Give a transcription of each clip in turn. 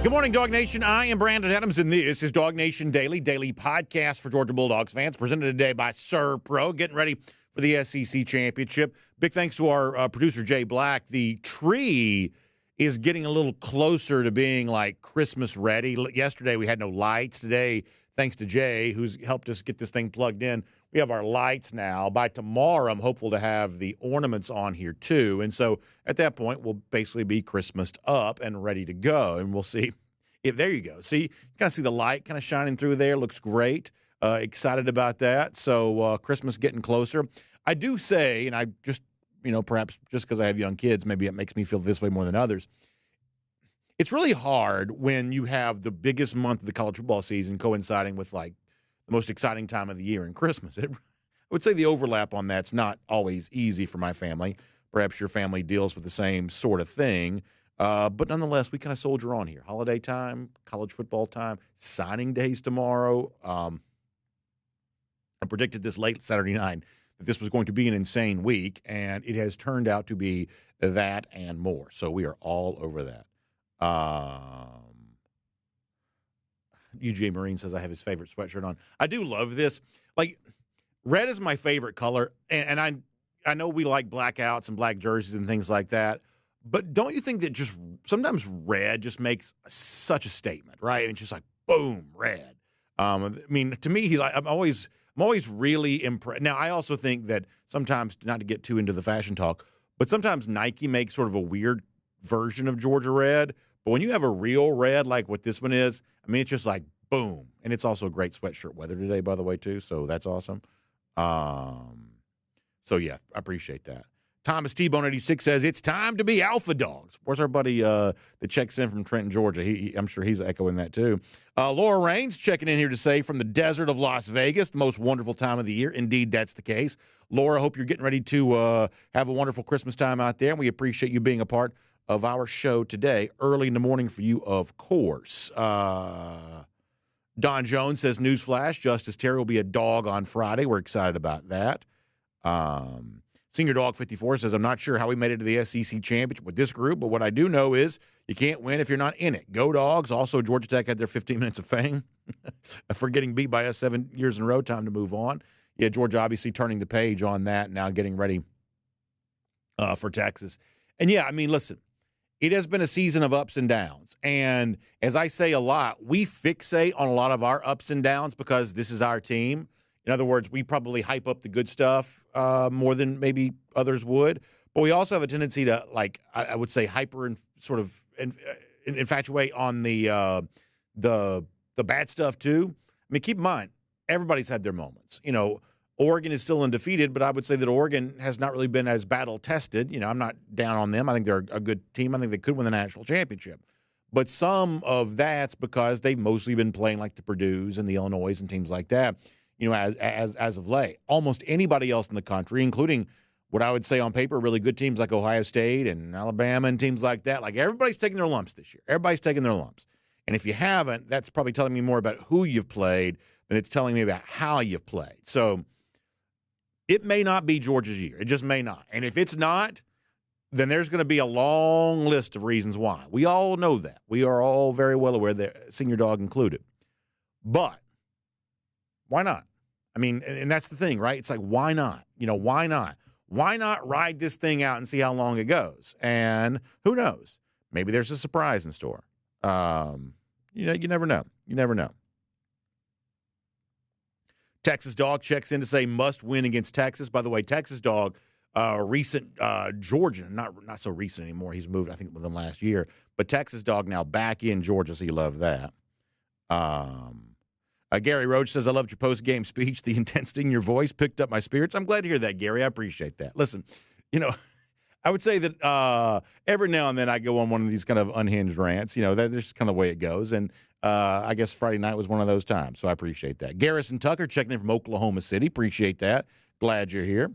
Good morning, Dog Nation. I am Brandon Adams, and this is DawgNation Daily, daily podcast for Georgia Bulldogs fans, presented today by Sir Pro, getting ready for the SEC Championship. Big thanks to our producer, Jay Black. The tree is getting a little closer to being like Christmas ready. Yesterday, we had no lights. Today, thanks to Jay, who's helped us get this thing plugged in, we have our lights now. By tomorrow, I'm hopeful to have the ornaments on here too. And so at that point, we'll basically be Christmased up and ready to go. And we'll see if there you go. See, kind of see the light kind of shining through there. Looks great. Excited about that. So Christmas getting closer. I do say, and I just, perhaps just because I have young kids, maybe it makes me feel this way more than others. It's really hard when you have the biggest month of the college football season coinciding with like the most exciting time of the year and Christmas. I would say the overlap on that's not always easy for my family. Perhaps your family deals with the same sort of thing. But nonetheless, we kind of soldier on here. Holiday time, college football time, signing days tomorrow. I predicted this late Saturday night that this was going to be an insane week, and it has turned out to be that and more. So we are all over that. UGA Marine says I have his favorite sweatshirt on. I do love this. Like, red is my favorite color, and I know we like blackouts and black jerseys and things like that, but don't you think that just sometimes red just makes such a statement, right? And it's just like, boom, red. I mean, to me, I'm always really impressed. Now, I also think that sometimes, not to get too into the fashion talk, but sometimes Nike makes sort of a weird version of Georgia red. But when you have a real red like what this one is, I mean, it's just like, boom. And it's also great sweatshirt weather today, by the way, too. So that's awesome. So, yeah, I appreciate that. Thomas T-Bone 86 says, it's time to be alpha dogs. Where's our buddy that checks in from Trenton, Georgia? I'm sure he's echoing that, too. Laura Raines checking in here to say, from the desert of Las Vegas, the most wonderful time of the year. Indeed, that's the case. Laura, hope you're getting ready to have a wonderful Christmas time out there, and we appreciate you being a part of our show today, early in the morning for you, of course. Don Jones says, newsflash, Justice Terry will be a dog on Friday. We're excited about that. Senior Dog 54 says, I'm not sure how we made it to the SEC championship with this group, but what I do know is you can't win if you're not in it. Go Dogs. Also, Georgia Tech had their 15 minutes of fame for getting beat by us 7 years in a row. Time to move on. Yeah, Georgia obviously turning the page on that, now getting ready for Texas. And, yeah, I mean, listen, it has been a season of ups and downs. And as I say a lot, we fixate on a lot of our ups and downs because this is our team. In other words, we probably hype up the good stuff more than maybe others would. But we also have a tendency to, like, I would say, hyper and sort of infatuate on the bad stuff too. I mean, keep in mind, everybody's had their moments. Oregon is still undefeated, but I would say that Oregon has not really been as battle-tested. I'm not down on them. I think they're a good team. I think they could win the national championship. But some of that's because they've mostly been playing like the Purdues and the Illinois and teams like that, as of late. Almost anybody else in the country, including what I would say on paper, really good teams like Ohio State and Alabama and teams like that, like everybody's taking their lumps this year. Everybody's taking their lumps. And if you haven't, that's probably telling me more about who you've played than it's telling me about how you've played. So it may not be Georgia's year. It just may not. And if it's not, then there's going to be a long list of reasons why. We all know that. We are all very well aware, that Senior Dog included. But why not? I mean, and that's the thing, right? It's like, why not? Why not? Why not ride this thing out and see how long it goes? And who knows? Maybe there's a surprise in store. You never know. You never know. Texas Dog checks in to say must win against Texas. By the way, Texas Dog, recent Georgian, not so recent anymore. He's moved, I think, within last year. But Texas Dog now back in Georgia, so you love that. Gary Roach says, I loved your post-game speech. The intensity in your voice picked up my spirits. I'm glad to hear that, Gary. I appreciate that. Listen, I would say that every now and then I go on one of these kind of unhinged rants. That's just kind of the way it goes. And I guess Friday night was one of those times, so I appreciate that. Garrison Tucker checking in from Oklahoma City. Appreciate that. Glad you're here.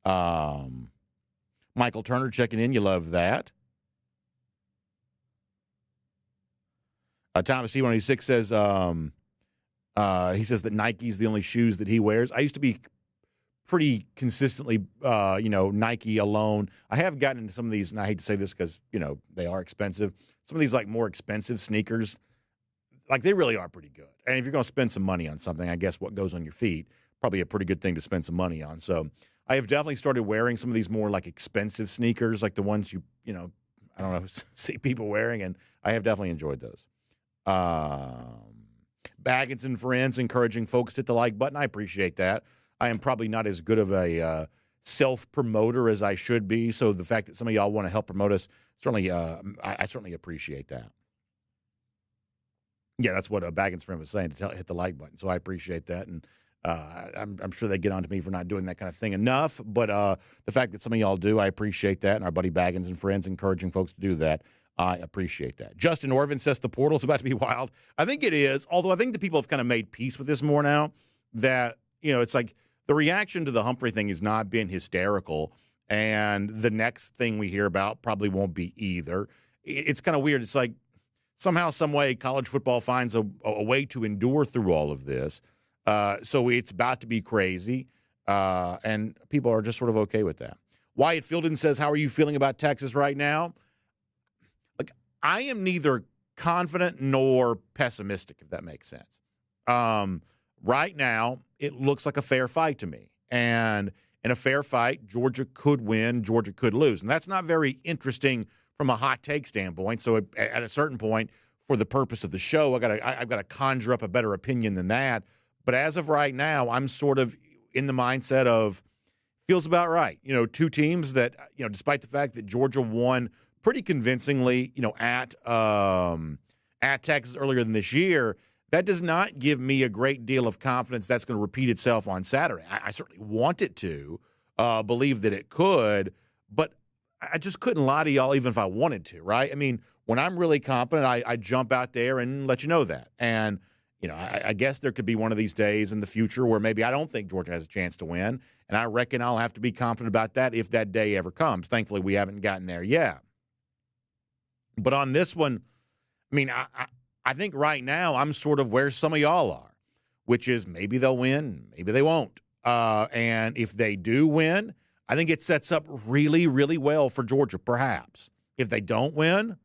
Michael Turner checking in. You love that. Thomas C186 says, he says that Nike's the only shoes that he wears. I used to be pretty consistently, Nike alone. I have gotten into some of these, and I hate to say this because, they are expensive. Some of these, like, more expensive sneakers, like, they really are pretty good. And if you're going to spend some money on something, I guess what goes on your feet, probably a pretty good thing to spend some money on. So I have definitely started wearing some of these more, like, expensive sneakers, like the ones I don't know, see people wearing, and I have definitely enjoyed those. Baggins and friends encouraging folks to hit the like button. I appreciate that. I am probably not as good of a self-promoter as I should be, so the fact that some of y'all want to help promote us, certainly, I certainly appreciate that. Yeah, that's what a Baggins friend was saying, to hit the like button, so I appreciate that, and I'm sure they get on to me for not doing that kind of thing enough, but the fact that some of y'all do, I appreciate that, and our buddy Baggins and friends encouraging folks to do that, I appreciate that. Justin Orvin says the portal's about to be wild. I think it is, although I think the people have kind of made peace with this more now, that, it's like the reaction to the Humphrey thing has not been hysterical, and the next thing we hear about probably won't be either. It's kind of weird. It's like somehow, some way, college football finds a way to endure through all of this. So it's about to be crazy, and people are just sort of okay with that. Wyatt Fielden says, how are you feeling about Texas right now? Like, I am neither confident nor pessimistic, if that makes sense. Right now, it looks like a fair fight to me. And in a fair fight, Georgia could win, Georgia could lose. And that's not very interesting from a hot take standpoint. So at a certain point, for the purpose of the show, I've got to conjure up a better opinion than that. But as of right now, I'm sort of in the mindset of feels about right. Two teams that, despite the fact that Georgia won pretty convincingly, at Texas earlier than this year, that does not give me a great deal of confidence that's going to repeat itself on Saturday. I certainly want it to, believe that it could, but I just couldn't lie to y'all even if I wanted to, right? I mean, when I'm really confident, I jump out there and let you know that. And, I guess there could be one of these days in the future where maybe I don't think Georgia has a chance to win, and I reckon I'll have to be confident about that if that day ever comes. Thankfully, we haven't gotten there yet. But on this one, I mean, I think right now I'm sort of where some of y'all are, which is maybe they'll win, maybe they won't. And if they do win, I think it sets up really, really well for Georgia, perhaps. If they don't win,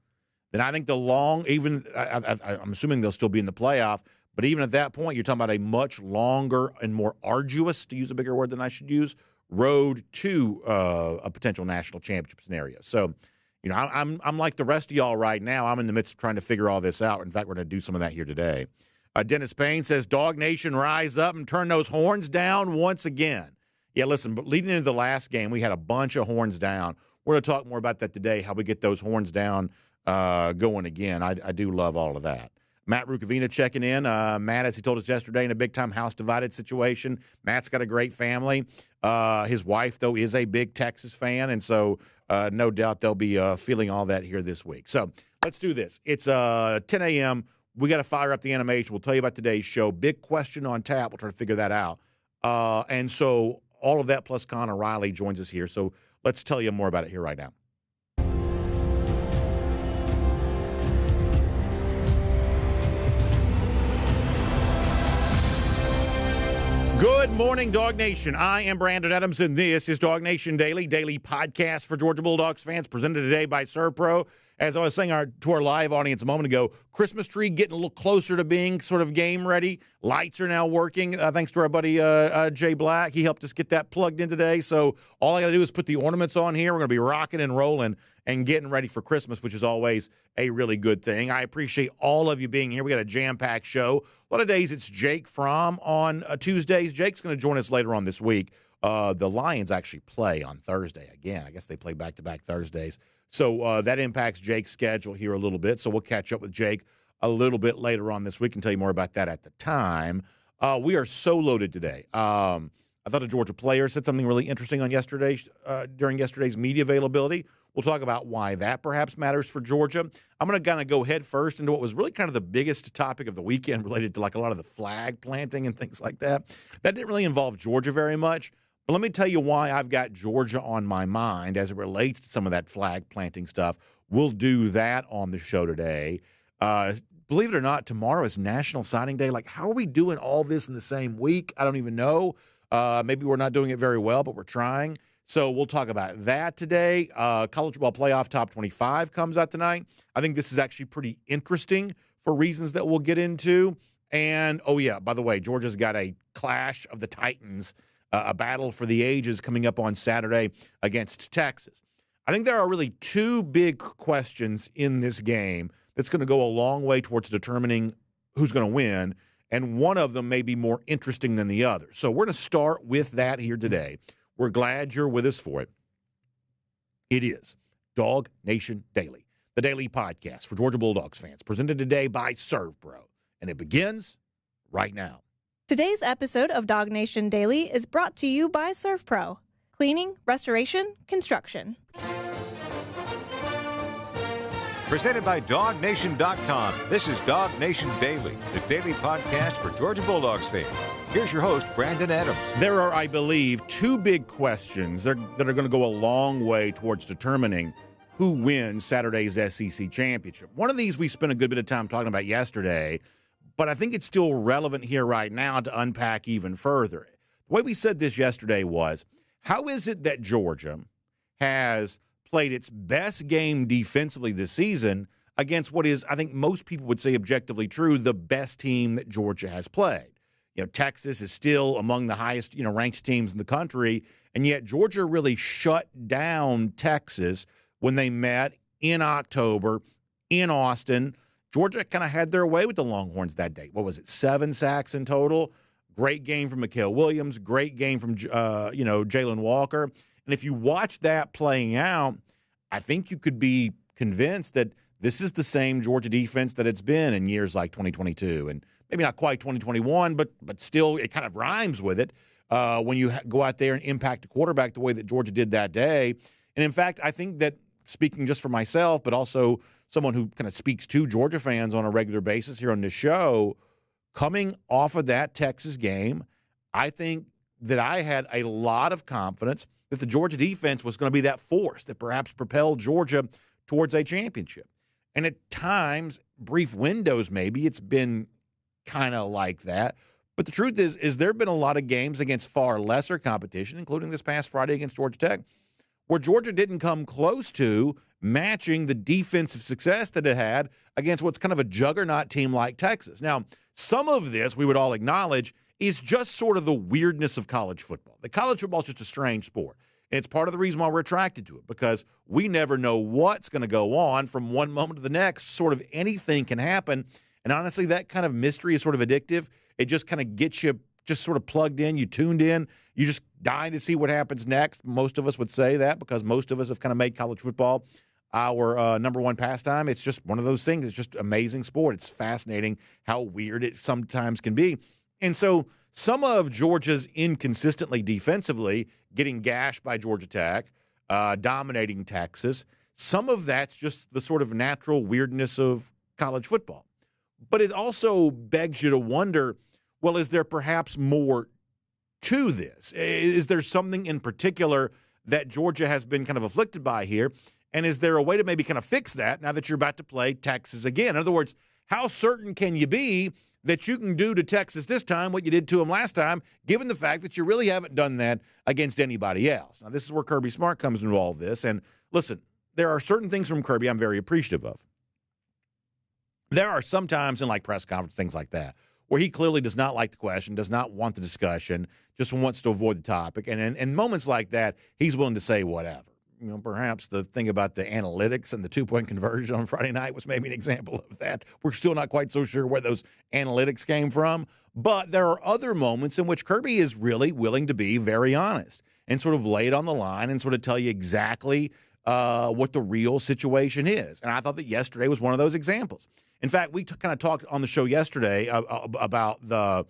then I think I'm assuming they'll still be in the playoff, but even at that point, you're talking about a much longer and more arduous, to use a bigger word than I should use, road to a potential national championship scenario. So, I'm like the rest of y'all right now. I'm in the midst of trying to figure all this out. In fact, we're going to do some of that here today. Dennis Payne says, DawgNation, rise up and turn those horns down once again. Yeah, listen, but leading into the last game, we had a bunch of horns down. We're going to talk more about that today, how we get those horns down going again. I do love all of that. Matt Rukavina checking in. Matt, as he told us yesterday, in a big-time house-divided situation. Matt's got a great family. His wife, though, is a big Texas fan, and so no doubt they'll be feeling all that here this week. So let's do this. It's 10 a.m. We got to fire up the animation. We'll tell you about today's show. Big question on tap. We'll try to figure that out. And so all of that plus Connor Riley joins us here. So let's tell you more about it here right now. Good morning, Dawg Nation. I am Brandon Adams, and this is DawgNation Daily, daily podcast for Georgia Bulldogs fans, presented today by ServPro. As I was saying to our live audience a moment ago, Christmas tree getting a little closer to being sort of game ready. Lights are now working, thanks to our buddy Jay Black. He helped us get that plugged in today. So all I got to do is put the ornaments on here. We're going to be rocking and rolling and getting ready for Christmas, which is always a really good thing. I appreciate all of you being here. We got a jam-packed show. A lot of days it's Jake Fromm on Tuesdays. Jake's going to join us later on this week. The Lions actually play on Thursday again. I guess they play back-to-back Thursdays. So that impacts Jake's schedule here a little bit. So we'll catch up with Jake a little bit later on this week and tell you more about that at the time. We are so loaded today. I thought a Georgia player said something really interesting on during yesterday's media availability. We'll talk about why that perhaps matters for Georgia. I'm going to kind of go head first into what was really kind of the biggest topic of the weekend related to like a lot of the flag planting and things like that. That didn't really involve Georgia very much. But let me tell you why I've got Georgia on my mind as it relates to some of that flag planting stuff. We'll do that on the show today. Believe it or not, tomorrow is National Signing Day. Like, how are we doing all this in the same week? I don't even know. Maybe we're not doing it very well, but we're trying. So we'll talk about that today. College football playoff top 25 comes out tonight. I think this is actually pretty interesting for reasons that we'll get into. And, oh, yeah, by the way, Georgia's got a clash of the Titans, a battle for the ages coming up on Saturday against Texas. I think there are really two big questions in this game that's going to go a long way towards determining who's going to win, and one of them may be more interesting than the other. So we're going to start with that here today. We're glad you're with us for it. It is DawgNation Daily, the daily podcast for Georgia Bulldogs fans, presented today by ServPro, and it begins right now. Today's episode of DawgNation Daily is brought to you by ServPro, cleaning, restoration, construction. Presented by DawgNation.com. This is DawgNation Daily, the daily podcast for Georgia Bulldogs fans. Here's your host, Brandon Adams. There are, I believe, two big questions that are going to go a long way towards determining who wins Saturday's SEC championship. One of these we spent a good bit of time talking about yesterday, but I think it's still relevant here right now to unpack even further. The way we said this yesterday was, how is it that Georgia has played its best game defensively this season against what is, I think most people would say objectively true, the best team that Georgia has played? You know, Texas is still among the highest, ranked teams in the country, and yet Georgia really shut down Texas when they met in October in Austin. Georgia kind of had their way with the Longhorns that day. What was it, 7 sacks in total? Great game from Mikael Williams, great game from, Jalen Walker. And if you watch that playing out, I think you could be convinced that this is the same Georgia defense that it's been in years like 2022 and maybe not quite 2021, but still it kind of rhymes with it when you go out there and impact a quarterback the way that Georgia did that day. And in fact, I think that, speaking just for myself, but also someone who kind of speaks to Georgia fans on a regular basis here on this show, coming off of that Texas game, I think that I had a lot of confidence that the Georgia defense was going to be that force that perhaps propelled Georgia towards a championship. And at times, brief windows maybe, it's been kind of like that. But the truth is there have been a lot of games against far lesser competition, including this past Friday against Georgia Tech, where Georgia didn't come close to matching the defensive success that it had against what's kind of a juggernaut team like Texas. Now, some of this, we would all acknowledge, is just sort of the weirdness of college football. The college football is just a strange sport. And it's part of the reason why we're attracted to it, because we never know what's going to go on from one moment to the next. Sort of anything can happen. And honestly, that kind of mystery is sort of addictive. It just kind of gets you just sort of plugged in, you tuned in, you just dying to see what happens next. Most of us would say that because most of us have kind of made college football our number one pastime. It's just one of those things. It's just amazing sport. It's fascinating how weird it sometimes can be. And so some of Georgia's inconsistently defensively, getting gashed by Georgia Tech, dominating Texas, some of that's just the sort of natural weirdness of college football. But it also begs you to wonder, well, is there perhaps more to this? Is there something in particular that Georgia has been kind of afflicted by here? And is there a way to maybe kind of fix that now that you're about to play Texas again? In other words, how certain can you be that you can do to Texas this time what you did to them last time, given the fact that you really haven't done that against anybody else? Now, this is where Kirby Smart comes into all of this. And listen, there are certain things from Kirby I'm very appreciative of. There are some times in like press conference, things like that, where he clearly does not like the question, does not want the discussion, just wants to avoid the topic. And in moments like that, he's willing to say whatever. Perhaps the thing about the analytics and the 2-point conversion on Friday night was maybe an example of that. We're still not quite so sure where those analytics came from. But there are other moments in which Kirby is really willing to be very honest and sort of lay it on the line and sort of tell you exactly what the real situation is. And I thought that yesterday was one of those examples. In fact, we kind of talked on the show yesterday about the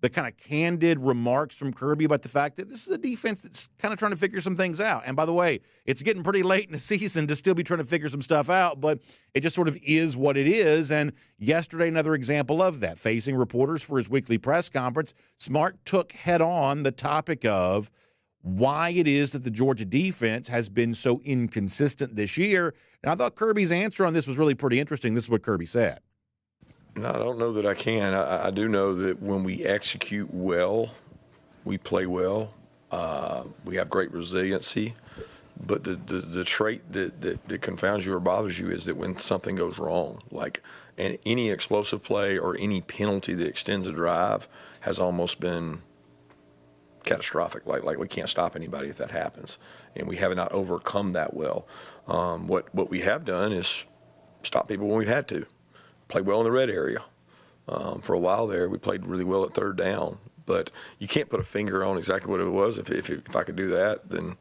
kind of candid remarks from Kirby about the fact that this is a defense that's kind of trying to figure some things out. And by the way, it's getting pretty late in the season to still be trying to figure some stuff out, but it just sort of is what it is. And yesterday, another example of that. Facing reporters for his weekly press conference, Smart took head on the topic of why it is that the Georgia defense has been so inconsistent this year. And I thought Kirby's answer on this was really pretty interesting. This is what Kirby said. No, I don't know that I can. I do know that when we execute well, We play well. We have great resiliency. But the trait that confounds you or bothers you is that when something goes wrong, like any explosive play or any penalty that extends a drive has almost been catastrophic. Like we can't stop anybody if that happens, and we have not overcome that well. What we have done is stop people when we've had to. Play well in the red area. For a while there, we played really well at third down, but you can't put a finger on exactly what it was. If I could do that, then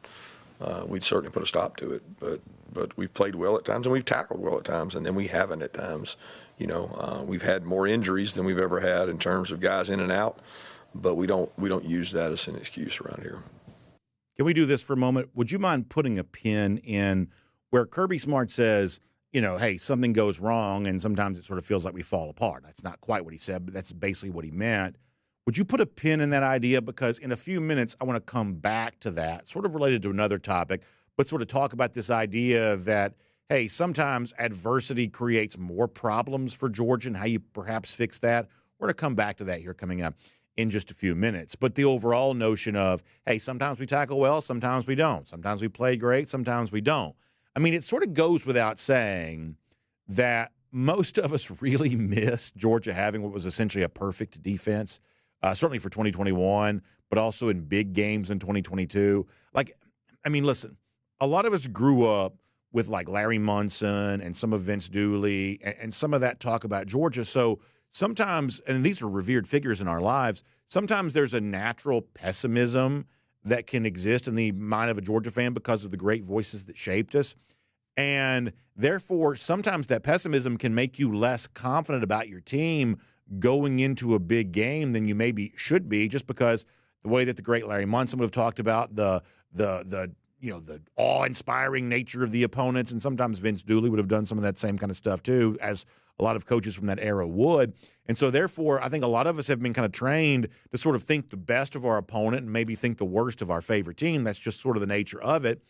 we'd certainly put a stop to it. But we've played well at times, and we've tackled well at times, and then we haven't at times. We've had more injuries than we've ever had in terms of guys in and out, but we don't use that as an excuse around here. Can we do this for a moment? Would you mind putting a pin in where Kirby Smart says, hey, something goes wrong, and sometimes it sort of feels like we fall apart. That's not quite what he said, but that's basically what he meant. Would you put a pin in that idea? Because in a few minutes, I want to come back to that, sort of related to another topic, but sort of talk about this idea that, hey, sometimes adversity creates more problems for Georgia and how you perhaps fix that. We're going to come back to that here coming up in just a few minutes. But the overall notion of, hey, sometimes we tackle well, sometimes we don't. Sometimes we play great, sometimes we don't. I mean, it sort of goes without saying that most of us really miss Georgia having what was essentially a perfect defense, certainly for 2021, but also in big games in 2022. Listen, a lot of us grew up with like Larry Munson and some of Vince Dooley and some of that talk about Georgia. So sometimes, and these are revered figures in our lives, sometimes there's a natural pessimism that can exist in the mind of a Georgia fan because of the great voices that shaped us. And therefore, sometimes that pessimism can make you less confident about your team going into a big game than you maybe should be, just because the way that the great Larry Munson would have talked about the awe-inspiring nature of the opponents, and sometimes Vince Dooley would have done some of that same kind of stuff too, as a lot of coaches from that era would. And so therefore, I think a lot of us have been kind of trained to sort of think the best of our opponent and maybe think the worst of our favorite team. That's just sort of the nature of it.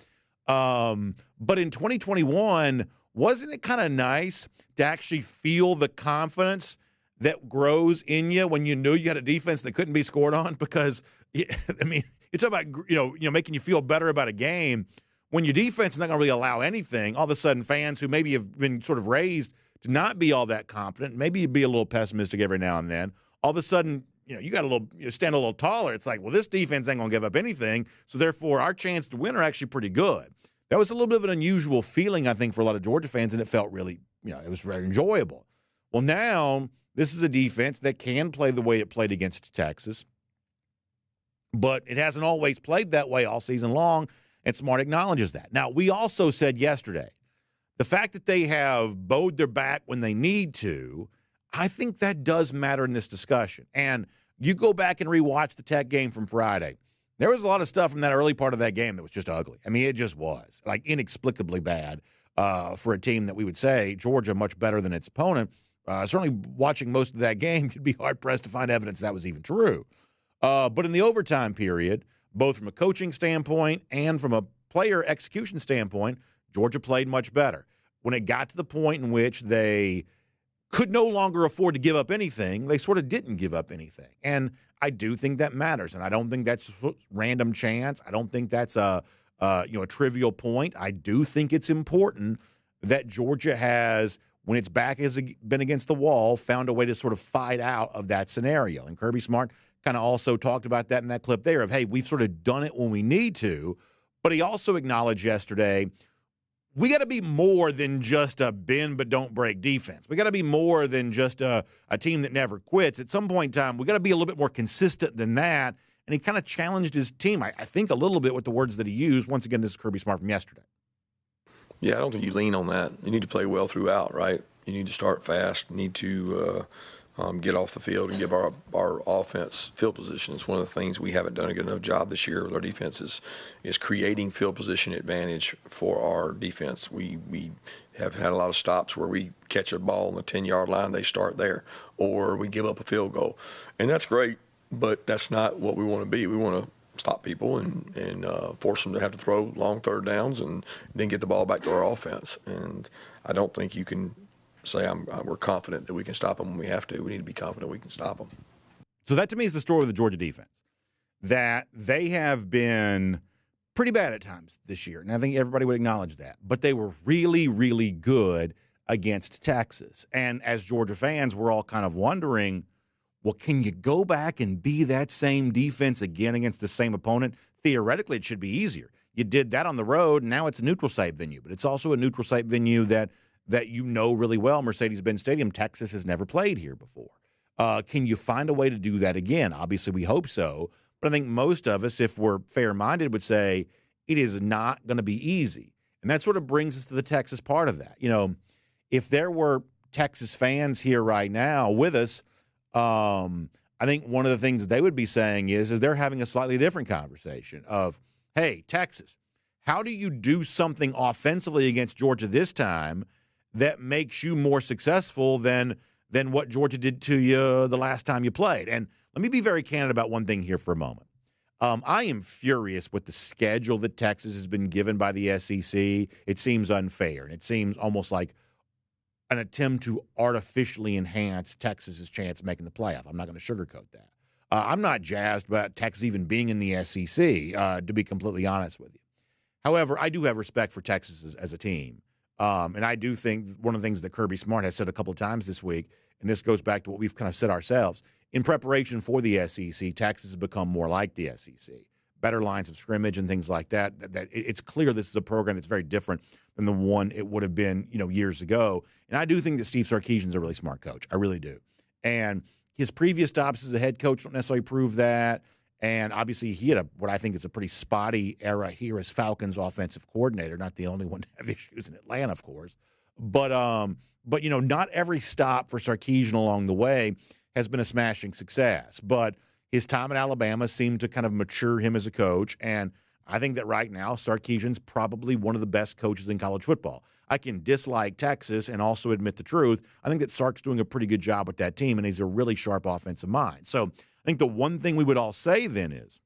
But in 2021, wasn't it kind of nice to actually feel the confidence that grows in you when you knew you had a defense that couldn't be scored on? Because, I mean, you talk about, making you feel better about a game. When your defense is not going to really allow anything, all of a sudden fans who maybe have been sort of raised to not be all that confident, maybe you'd be a little pessimistic every now and then, all of a sudden, you got stand a little taller. It's like, well, this defense ain't going to give up anything, so therefore our chance to win are actually pretty good. That was a little bit of an unusual feeling, I think, for a lot of Georgia fans, and it felt really, it was very enjoyable. Well, now this is a defense that can play the way it played against Texas, but it hasn't always played that way all season long, and Smart acknowledges that. Now, we also said yesterday, the fact that they have bowed their back when they need to, I think that does matter in this discussion. And you go back and rewatch the Tech game from Friday. There was a lot of stuff from that early part of that game that was just ugly. I mean, it just was, like, inexplicably bad for a team that we would say, Georgia, much better than its opponent. Certainly watching most of that game, you'd be hard-pressed to find evidence that was even true. But in the overtime period, both from a coaching standpoint and from a player execution standpoint, Georgia played much better. When it got to the point in which they could no longer afford to give up anything, they sort of didn't give up anything. And I do think that matters, and I don't think that's random chance. I don't think that's a trivial point. I do think it's important that Georgia has, when its back has been against the wall, found a way to sort of fight out of that scenario. And Kirby Smart kind of also talked about that in that clip there of, hey, we've sort of done it when we need to. But he also acknowledged yesterday, we got to be more than just a bend but don't break defense. We got to be more than just a team that never quits. At some point in time, we got to be a little bit more consistent than that. And he kind of challenged his team, I think, a little bit with the words that he used. Once again, this is Kirby Smart from yesterday. Yeah, I don't think you lean on that. You need to play well throughout, right? You need to start fast. You need to get off the field and give our offense field position. It's one of the things we haven't done a good enough job this year with our defense is creating field position advantage for our defense. We have had a lot of stops where we catch a ball on the 10-yard line, they start there, or we give up a field goal. And that's great, but that's not what we want to be. We want to stop people and force them to have to throw long third downs and then get the ball back to our offense. And I don't think you can say we're confident that we can stop them when we have to. We need to be confident we can stop them. So that, to me, is the story of the Georgia defense. that they have been pretty bad at times this year, and I think everybody would acknowledge that. But they were really, really good against Texas. And as Georgia fans, we're all kind of wondering, well, can you go back and be that same defense again against the same opponent? Theoretically, it should be easier. You did that on the road, and now it's a neutral site venue, but it's also a neutral site venue that you know really well, Mercedes-Benz Stadium. Texas has never played here before. Can you find a way to do that again? Obviously, we hope so, but I think most of us, if we're fair-minded, would say it is not going to be easy. And that sort of brings us to the Texas part of that. You know, if there were Texas fans here right now with us, I think one of the things they would be saying is they're having a slightly different conversation of, hey, Texas, how do you do something offensively against Georgia this time that makes you more successful than what Georgia did to you the last time you played? And let me be very candid about one thing here for a moment. I am furious with the schedule that Texas has been given by the SEC. It seems unfair, and it seems almost like an attempt to artificially enhance Texas's chance of making the playoff. I'm not going to sugarcoat that. I'm not jazzed about Texas even being in the SEC, to be completely honest with you. However, I do have respect for Texas as a team. And I do think one of the things that Kirby Smart has said a couple of times this week, and this goes back to what we've kind of said ourselves, in preparation for the SEC, Texas has become more like the SEC. Better lines of scrimmage and things like that. It's clear this is a program that's very different than the one it would have been, years ago. And I do think that Steve Sarkisian is a really smart coach. I really do. And his previous stops as a head coach don't necessarily prove that. And obviously he had what I think is a pretty spotty era here as Falcons offensive coordinator. Not the only one to have issues in Atlanta, of course. But not every stop for Sarkisian along the way has been a smashing success. But his time at Alabama seemed to kind of mature him as a coach. And I think that right now Sarkisian's probably one of the best coaches in college football. I can dislike Texas and also admit the truth. I think that Sark's doing a pretty good job with that team, and he's a really sharp offensive mind. So I think the one thing we would all say then is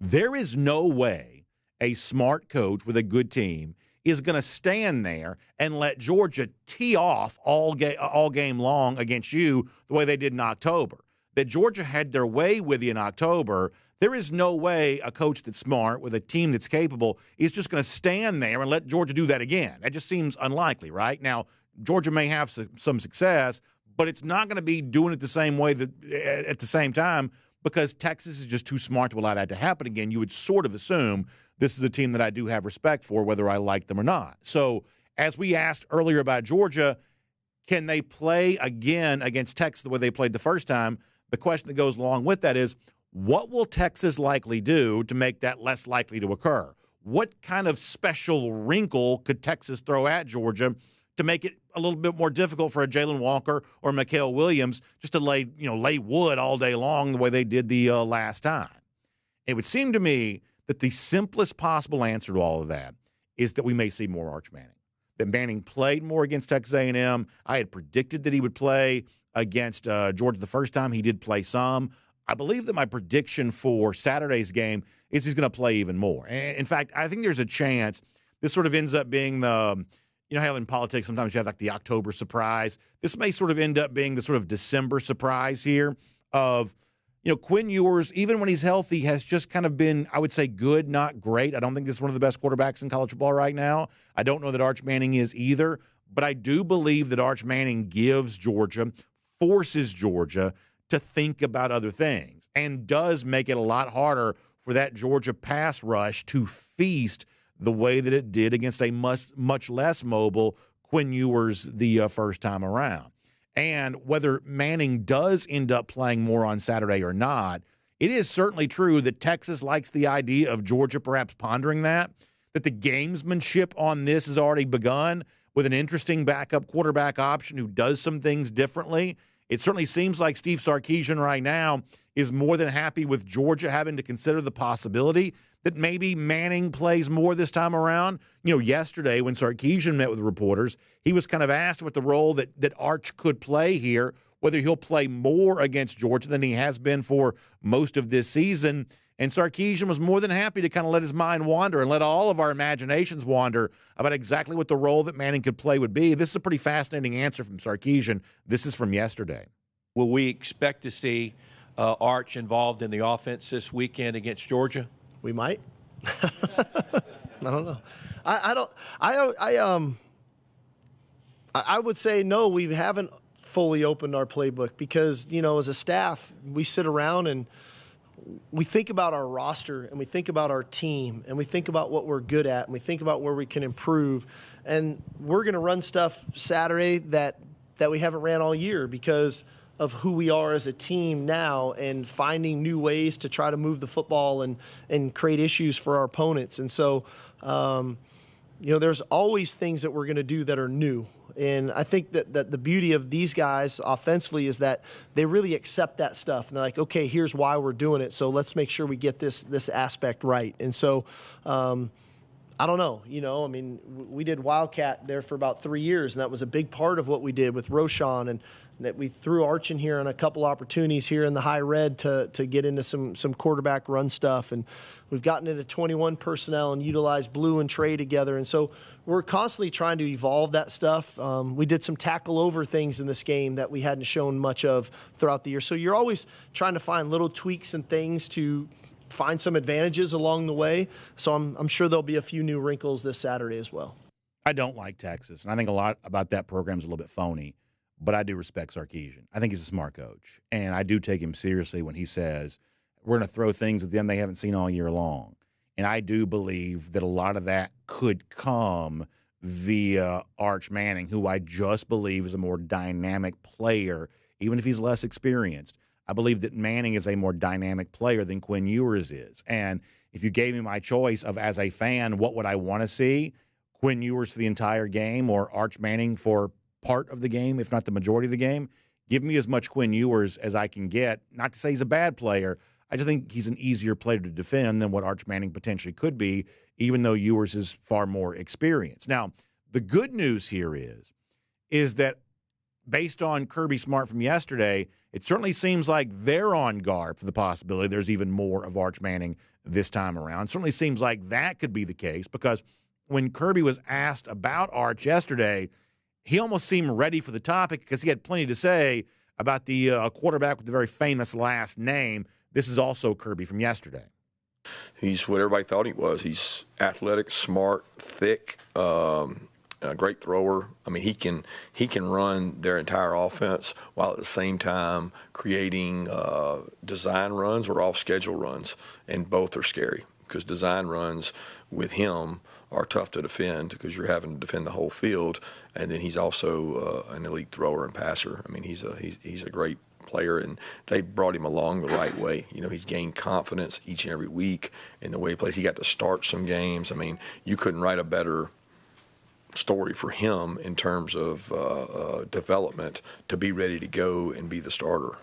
there is no way a smart coach with a good team is going to stand there and let Georgia tee off all game long against you the way they did in October. That Georgia had their way with you in October. There is no way a coach that's smart with a team that's capable is just going to stand there and let Georgia do that again. That just seems unlikely, right? Now, Georgia may have some success, but it's not going to be doing it the same way at the same time because Texas is just too smart to allow that to happen again. You would sort of assume this is a team that I do have respect for, whether I like them or not. So as we asked earlier about Georgia, can they play again against Texas the way they played the first time? The question that goes along with that is, what will Texas likely do to make that less likely to occur? What kind of special wrinkle could Texas throw at Georgia to make it a little bit more difficult for a Jalen Walker or Mikael Williams just to lay wood all day long the way they did the last time? It would seem to me that the simplest possible answer to all of that is that we may see more Arch Manning. That Manning played more against Texas A&M. I had predicted that he would play against Georgia the first time. He did play some. I believe that my prediction for Saturday's game is he's going to play even more. In fact, I think there's a chance this sort of ends up being the, how in politics sometimes you have like the October surprise. This may sort of end up being the sort of December surprise here of, Quinn Ewers, even when he's healthy, has just kind of been, I would say, good, not great. I don't think this is one of the best quarterbacks in college football right now. I don't know that Arch Manning is either, but I do believe that Arch Manning forces Georgia to think about other things and does make it a lot harder for that Georgia pass rush to feast the way that it did against a much less mobile Quinn Ewers the first time around. And whether Manning does end up playing more on Saturday or not, it is certainly true that Texas likes the idea of Georgia perhaps pondering that the gamesmanship on this has already begun with an interesting backup quarterback option who does some things differently. It certainly seems like Steve Sarkisian right now is more than happy with Georgia having to consider the possibility that maybe Manning plays more this time around. Yesterday when Sarkisian met with reporters, he was kind of asked what the role that Arch could play here, whether he'll play more against Georgia than he has been for most of this season. And Sarkisian was more than happy to kind of let his mind wander and let all of our imaginations wander about exactly what the role that Manning could play would be. This is a pretty fascinating answer from Sarkisian. This is from yesterday. Will we expect to see Arch involved in the offense this weekend against Georgia? We might. I don't know. I would say no, we haven't fully opened our playbook because, as a staff, we sit around and we think about our roster and we think about our team and we think about what we're good at and we think about where we can improve. And we're going to run stuff Saturday that we haven't ran all year because of who we are as a team now and finding new ways to try to move the football and create issues for our opponents. And so, there's always things that we're going to do that are new. And I think that the beauty of these guys offensively is that they really accept that stuff. And they're like, okay, here's why we're doing it. So let's make sure we get this aspect right. And so, I don't know. We did Wildcat there for about 3 years, and that was a big part of what we did with Roshan, and that we threw Arch in here on a couple opportunities here in the high red to get into some quarterback run stuff. And we've gotten into 21 personnel and utilized Blue and Trey together. And so we're constantly trying to evolve that stuff. We did some tackle over things in this game that we hadn't shown much of throughout the year. So you're always trying to find little tweaks and things to find some advantages along the way. So I'm sure there'll be a few new wrinkles this Saturday as well. I don't like Texas, and I think a lot about that program's a little bit phony, but I do respect Sarkisian. I think he's a smart coach, and I do take him seriously when he says we're going to throw things at them they haven't seen all year long. And I do believe that a lot of that could come via Arch Manning, who I just believe is a more dynamic player, even if he's less experienced. I believe that Manning is a more dynamic player than Quinn Ewers is. And if you gave me my choice of, as a fan, what would I want to see, Quinn Ewers for the entire game or Arch Manning for part of the game, if not the majority of the game, give me as much Quinn Ewers as I can get. Not to say he's a bad player. I just think he's an easier player to defend than what Arch Manning potentially could be, even though Ewers is far more experienced. Now, the good news here is that based on Kirby Smart from yesterday, it certainly seems like they're on guard for the possibility there's even more of Arch Manning this time around. It certainly seems like that could be the case because when Kirby was asked about Arch yesterday, he almost seemed ready for the topic because he had plenty to say about the quarterback with the very famous last name. This is also Kirby from yesterday. He's what everybody thought he was. He's athletic, smart, thick, a great thrower. I mean, he can run their entire offense while at the same time creating design runs or off-schedule runs, and both are scary because design runs with him are tough to defend because you're having to defend the whole field, and then he's also an elite thrower and passer. I mean, he's a great player, and they brought him along the right way. He's gained confidence each and every week in the way he plays. He got to start some games. I mean, you couldn't write a better story for him in terms of development to be ready to go and be the starter.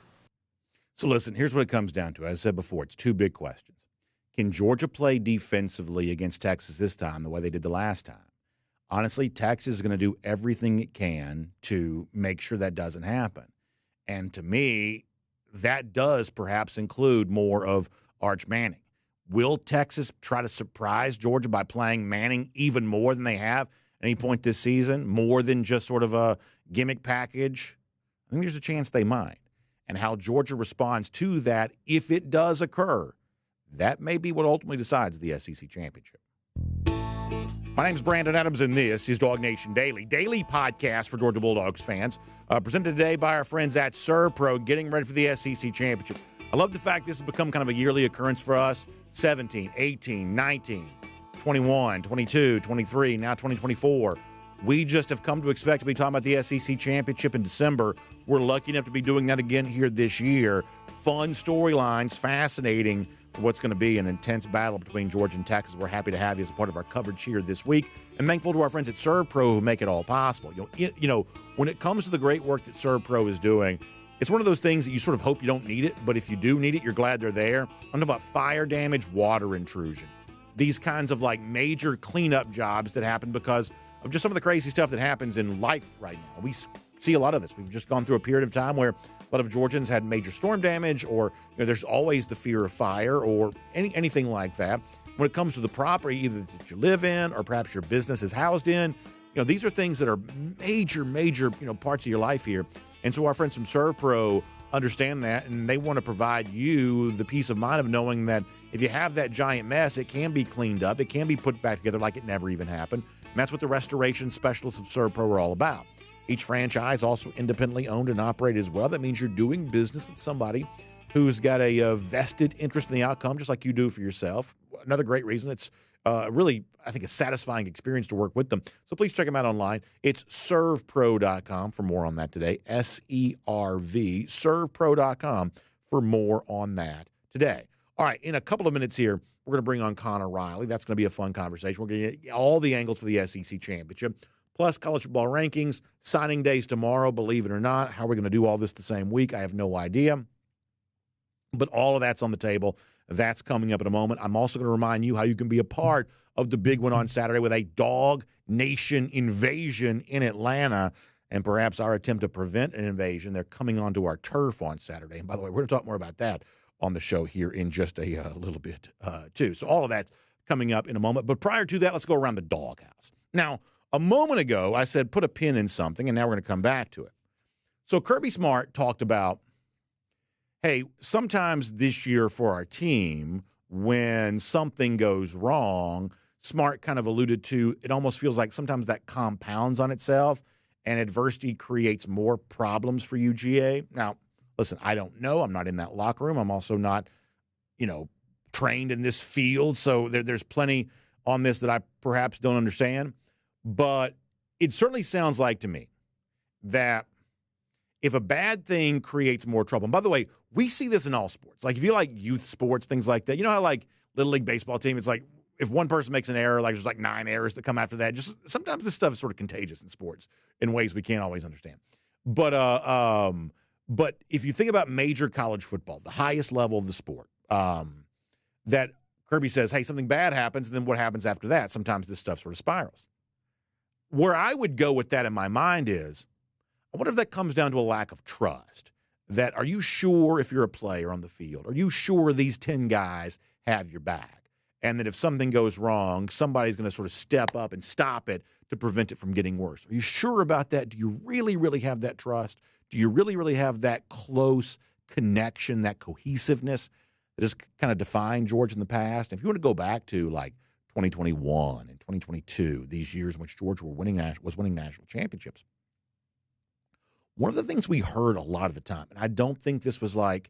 So listen, here's what it comes down to. As I said before, it's two big questions. Can Georgia play defensively against Texas this time the way they did the last time? Honestly, Texas is going to do everything it can to make sure that doesn't happen. And to me, that does perhaps include more of Arch Manning. Will Texas try to surprise Georgia by playing Manning even more than they have at any point this season, more than just sort of a gimmick package? I think there's a chance they might. And how Georgia responds to that, if it does occur, that may be what ultimately decides the SEC championship. My name's Brandon Adams, and this is DawgNation Daily, daily podcast for Georgia Bulldogs fans, presented today by our friends at ServPro, getting ready for the SEC championship. I love the fact this has become kind of a yearly occurrence for us. 17, 18, 19, 21, 22, 23, now 2024. We just have come to expect to be talking about the SEC championship in December. We're lucky enough to be doing that again here this year. Fun storylines, fascinating for what's going to be an intense battle between Georgia and Texas. We're happy to have you as a part of our coverage here this week, and thankful to our friends at ServPro who make it all possible. When it comes to the great work that ServPro is doing, it's one of those things that you sort of hope you don't need it, but if you do need it, you're glad they're there. I'm talking about fire damage, water intrusion. These kinds of major cleanup jobs that happen because of just some of the crazy stuff that happens in life right now. We see a lot of this. We've just gone through a period of time where a lot of Georgians had major storm damage, or there's always the fear of fire or anything like that. When it comes to the property, either that you live in or perhaps your business is housed in, these are things that are major, parts of your life here. And so our friends from ServPro understand that, and they want to provide you the peace of mind of knowing that if you have that giant mess, it can be cleaned up. It can be put back together like it never even happened. And that's what the restoration specialists of ServPro are all about. Each franchise also independently owned and operated as well. That means you're doing business with somebody who's got a vested interest in the outcome, just like you do for yourself. Another great reason. It's really, I think, a satisfying experience to work with them. So please check them out online. It's servpro.com for more on that today. SERV, servpro.com for more on that today. All right, in a couple of minutes here, we're going to bring on Connor Riley. That's going to be a fun conversation. We're going to get all the angles for the SEC championship, plus college football rankings, signing days tomorrow, believe it or not. How are we going to do all this the same week? I have no idea. But all of that's on the table. That's coming up in a moment. I'm also going to remind you how you can be a part of the big one on Saturday with a Dog Nation invasion in Atlanta and perhaps our attempt to prevent an invasion. They're coming onto our turf on Saturday. And by the way, we're going to talk more about that on the show here in just a little bit, too. So all of that's coming up in a moment. But prior to that, let's go around the doghouse. Now, a moment ago, I said put a pin in something, and now we're going to come back to it. So Kirby Smart talked about, hey, sometimes this year for our team, when something goes wrong, Smart kind of alluded to, it almost feels like sometimes that compounds on itself and adversity creates more problems for UGA. Now, listen, I don't know. I'm not in that locker room. I'm also not, trained in this field. So there's plenty on this that I perhaps don't understand. But it certainly sounds like to me that if a bad thing creates more trouble, and by the way, we see this in all sports. Like if you like youth sports, things like that, you know how like Little League baseball team, it's like if one person makes an error, like there's like 9 errors that come after that. Just sometimes this stuff is sort of contagious in sports in ways we can't always understand. But if you think about major college football, the highest level of the sport, that Kirby says, hey, something bad happens, and then what happens after that? Sometimes this stuff sort of spirals. Where I would go with that in my mind is, I wonder if that comes down to a lack of trust. That are you sure if you're a player on the field? Are you sure these 10 guys have your back? And that if something goes wrong, somebody's going to sort of step up and stop it to prevent it from getting worse. Are you sure about that? Do you really, really have that trust? Do you really, really have that close connection, that cohesiveness that has kind of defined Georgia in the past? If you want to go back to like 2021 and 2022, these years in which Georgia was winning national championships, one of the things we heard a lot of the time, and I don't think this was like,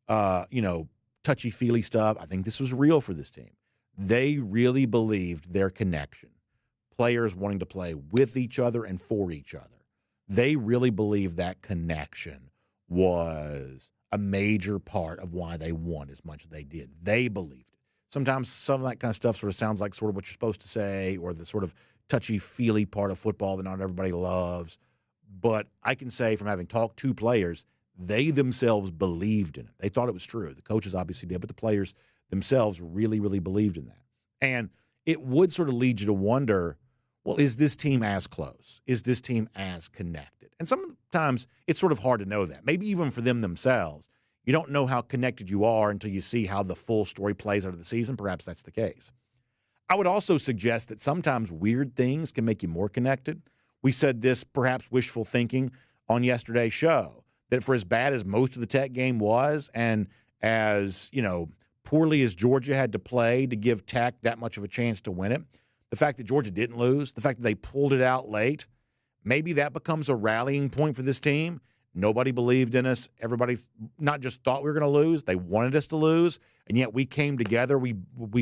touchy-feely stuff. I think this was real for this team. They really believed their connection, players wanting to play with each other and for each other. They really believed that connection was a major part of why they won as much as they did. They believed it. Sometimes some of that kind of stuff sort of sounds like sort of what you're supposed to say or the sort of touchy-feely part of football that not everybody loves. But I can say from having talked to players, they themselves believed in it. They thought it was true. The coaches obviously did, but the players themselves really, really believed in that. And it would sort of lead you to wonder, well, is this team as close? Is this team as connected? And sometimes it's sort of hard to know that. Maybe even for them themselves. You don't know how connected you are until you see how the full story plays out of the season. Perhaps that's the case. I would also suggest that sometimes weird things can make you more connected. We said this, perhaps wishful thinking, on yesterday's show, that for as bad as most of the Tech game was and as, poorly as Georgia had to play to give Tech that much of a chance to win it, the fact that Georgia didn't lose, the fact that they pulled it out late, maybe that becomes a rallying point for this team. Nobody believed in us. Everybody not just thought we were going to lose, they wanted us to lose, and yet we came together, we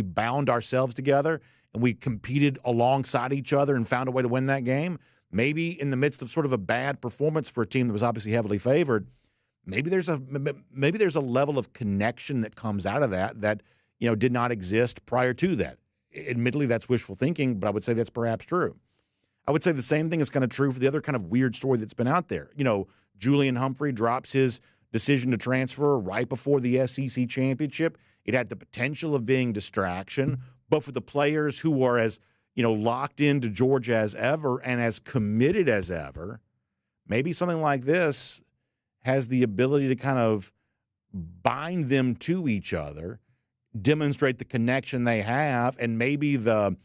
bound ourselves together, and we competed alongside each other and found a way to win that game. Maybe in the midst of sort of a bad performance for a team that was obviously heavily favored, maybe there's a level of connection that comes out of that did not exist prior to that. Admittedly, that's wishful thinking, but I would say that's perhaps true. I would say the same thing is kind of true for the other kind of weird story that's been out there. Julian Humphrey drops his decision to transfer right before the SEC championship. It had the potential of being distraction, but for the players who are as locked into Georgia as ever and as committed as ever, maybe something like this has the ability to kind of bind them to each other, demonstrate the connection they have, and maybe the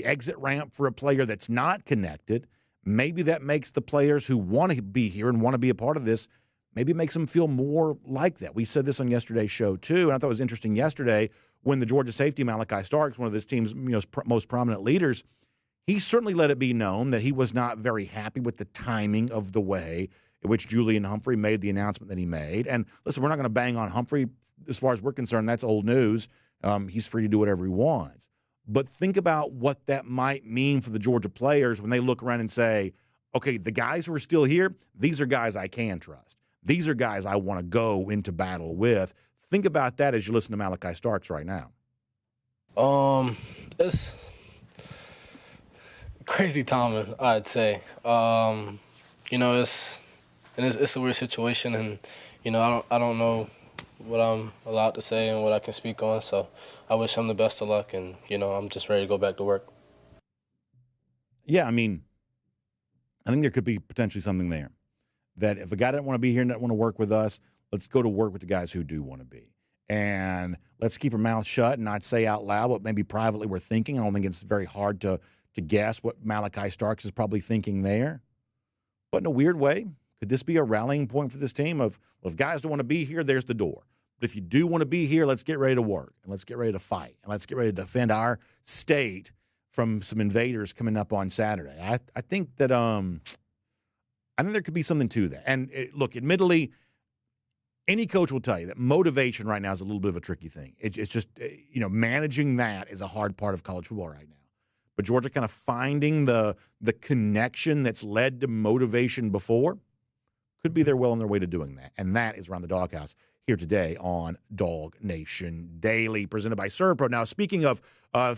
exit ramp for a player that's not connected. Maybe that makes the players who want to be here and want to be a part of this, maybe it makes them feel more like that. We said this on yesterday's show too, and I thought it was interesting yesterday when the Georgia safety, Malaki Starks, one of this team's most prominent leaders, he certainly let it be known that he was not very happy with the timing of the way in which Julian Humphrey made the announcement that he made. And listen, we're not going to bang on Humphrey as far as we're concerned. That's old news. He's free to do whatever he wants. But think about what that might mean for the Georgia players when they look around and say, okay, the guys who are still here, these are guys I can trust. These are guys I want to go into battle with. Think about that as you listen to Malaki Starks right now. It's crazy timing, I'd say. It's a weird situation, and I don't know what I'm allowed to say and what I can speak on. So I wish him the best of luck, and I'm just ready to go back to work. Yeah, I mean, I think there could be potentially something there. That if a guy doesn't want to be here and doesn't want to work with us, let's go to work with the guys who do want to be. And let's keep our mouth shut and not say out loud what maybe privately we're thinking. I don't think it's very hard to guess what Malaki Starks is probably thinking there. But in a weird way, could this be a rallying point for this team of, well, if guys don't want to be here, there's the door. But if you do want to be here, let's get ready to work, and let's get ready to fight, and let's get ready to defend our state from some invaders coming up on Saturday. I think that I think there could be something to that. And look, admittedly, any coach will tell you that motivation right now is a little bit of a tricky thing. It's just, managing that is a hard part of college football right now. But Georgia kind of finding the connection that's led to motivation before could be well on their way to doing that. And that is around the Doghouse here today on DawgNation Daily, presented by ServPro. Now, speaking of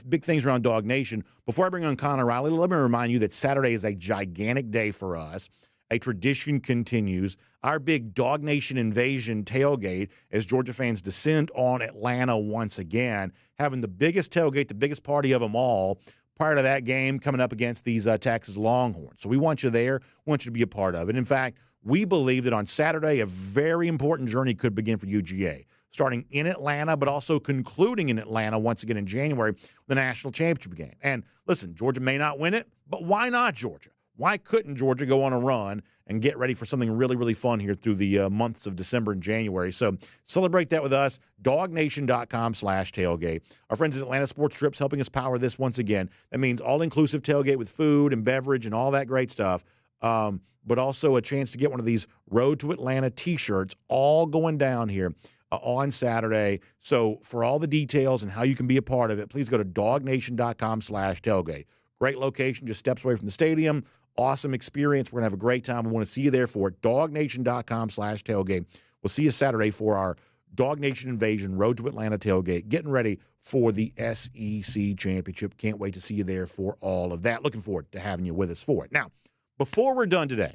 big things around DawgNation, before I bring on Connor Riley, let me remind you that Saturday is a gigantic day for us. A tradition continues. Our big DawgNation Invasion tailgate as Georgia fans descend on Atlanta once again, having the biggest tailgate, the biggest party of them all, prior to that game coming up against these Texas Longhorns. So we want you there. We want you to be a part of it. In fact, we believe that on Saturday, a very important journey could begin for UGA, starting in Atlanta, but also concluding in Atlanta once again in January, the national championship game. And listen, Georgia may not win it, but why not Georgia? Why couldn't Georgia go on a run and get ready for something really, really fun here through the months of December and January? So celebrate that with us, DawgNation.com/tailgate. Our friends at Atlanta Sports Trips helping us power this once again. That means all-inclusive tailgate with food and beverage and all that great stuff, but also a chance to get one of these Road to Atlanta T-shirts all going down here on Saturday. So for all the details and how you can be a part of it, please go to DawgNation.com/tailgate. Great location, just steps away from the stadium. Awesome experience. We're going to have a great time. We want to see you there for it. DawgNation.com/tailgate. We'll see you Saturday for our DawgNation Invasion Road to Atlanta tailgate. Getting ready for the SEC Championship. Can't wait to see you there for all of that. Looking forward to having you with us for it. Now, before we're done today,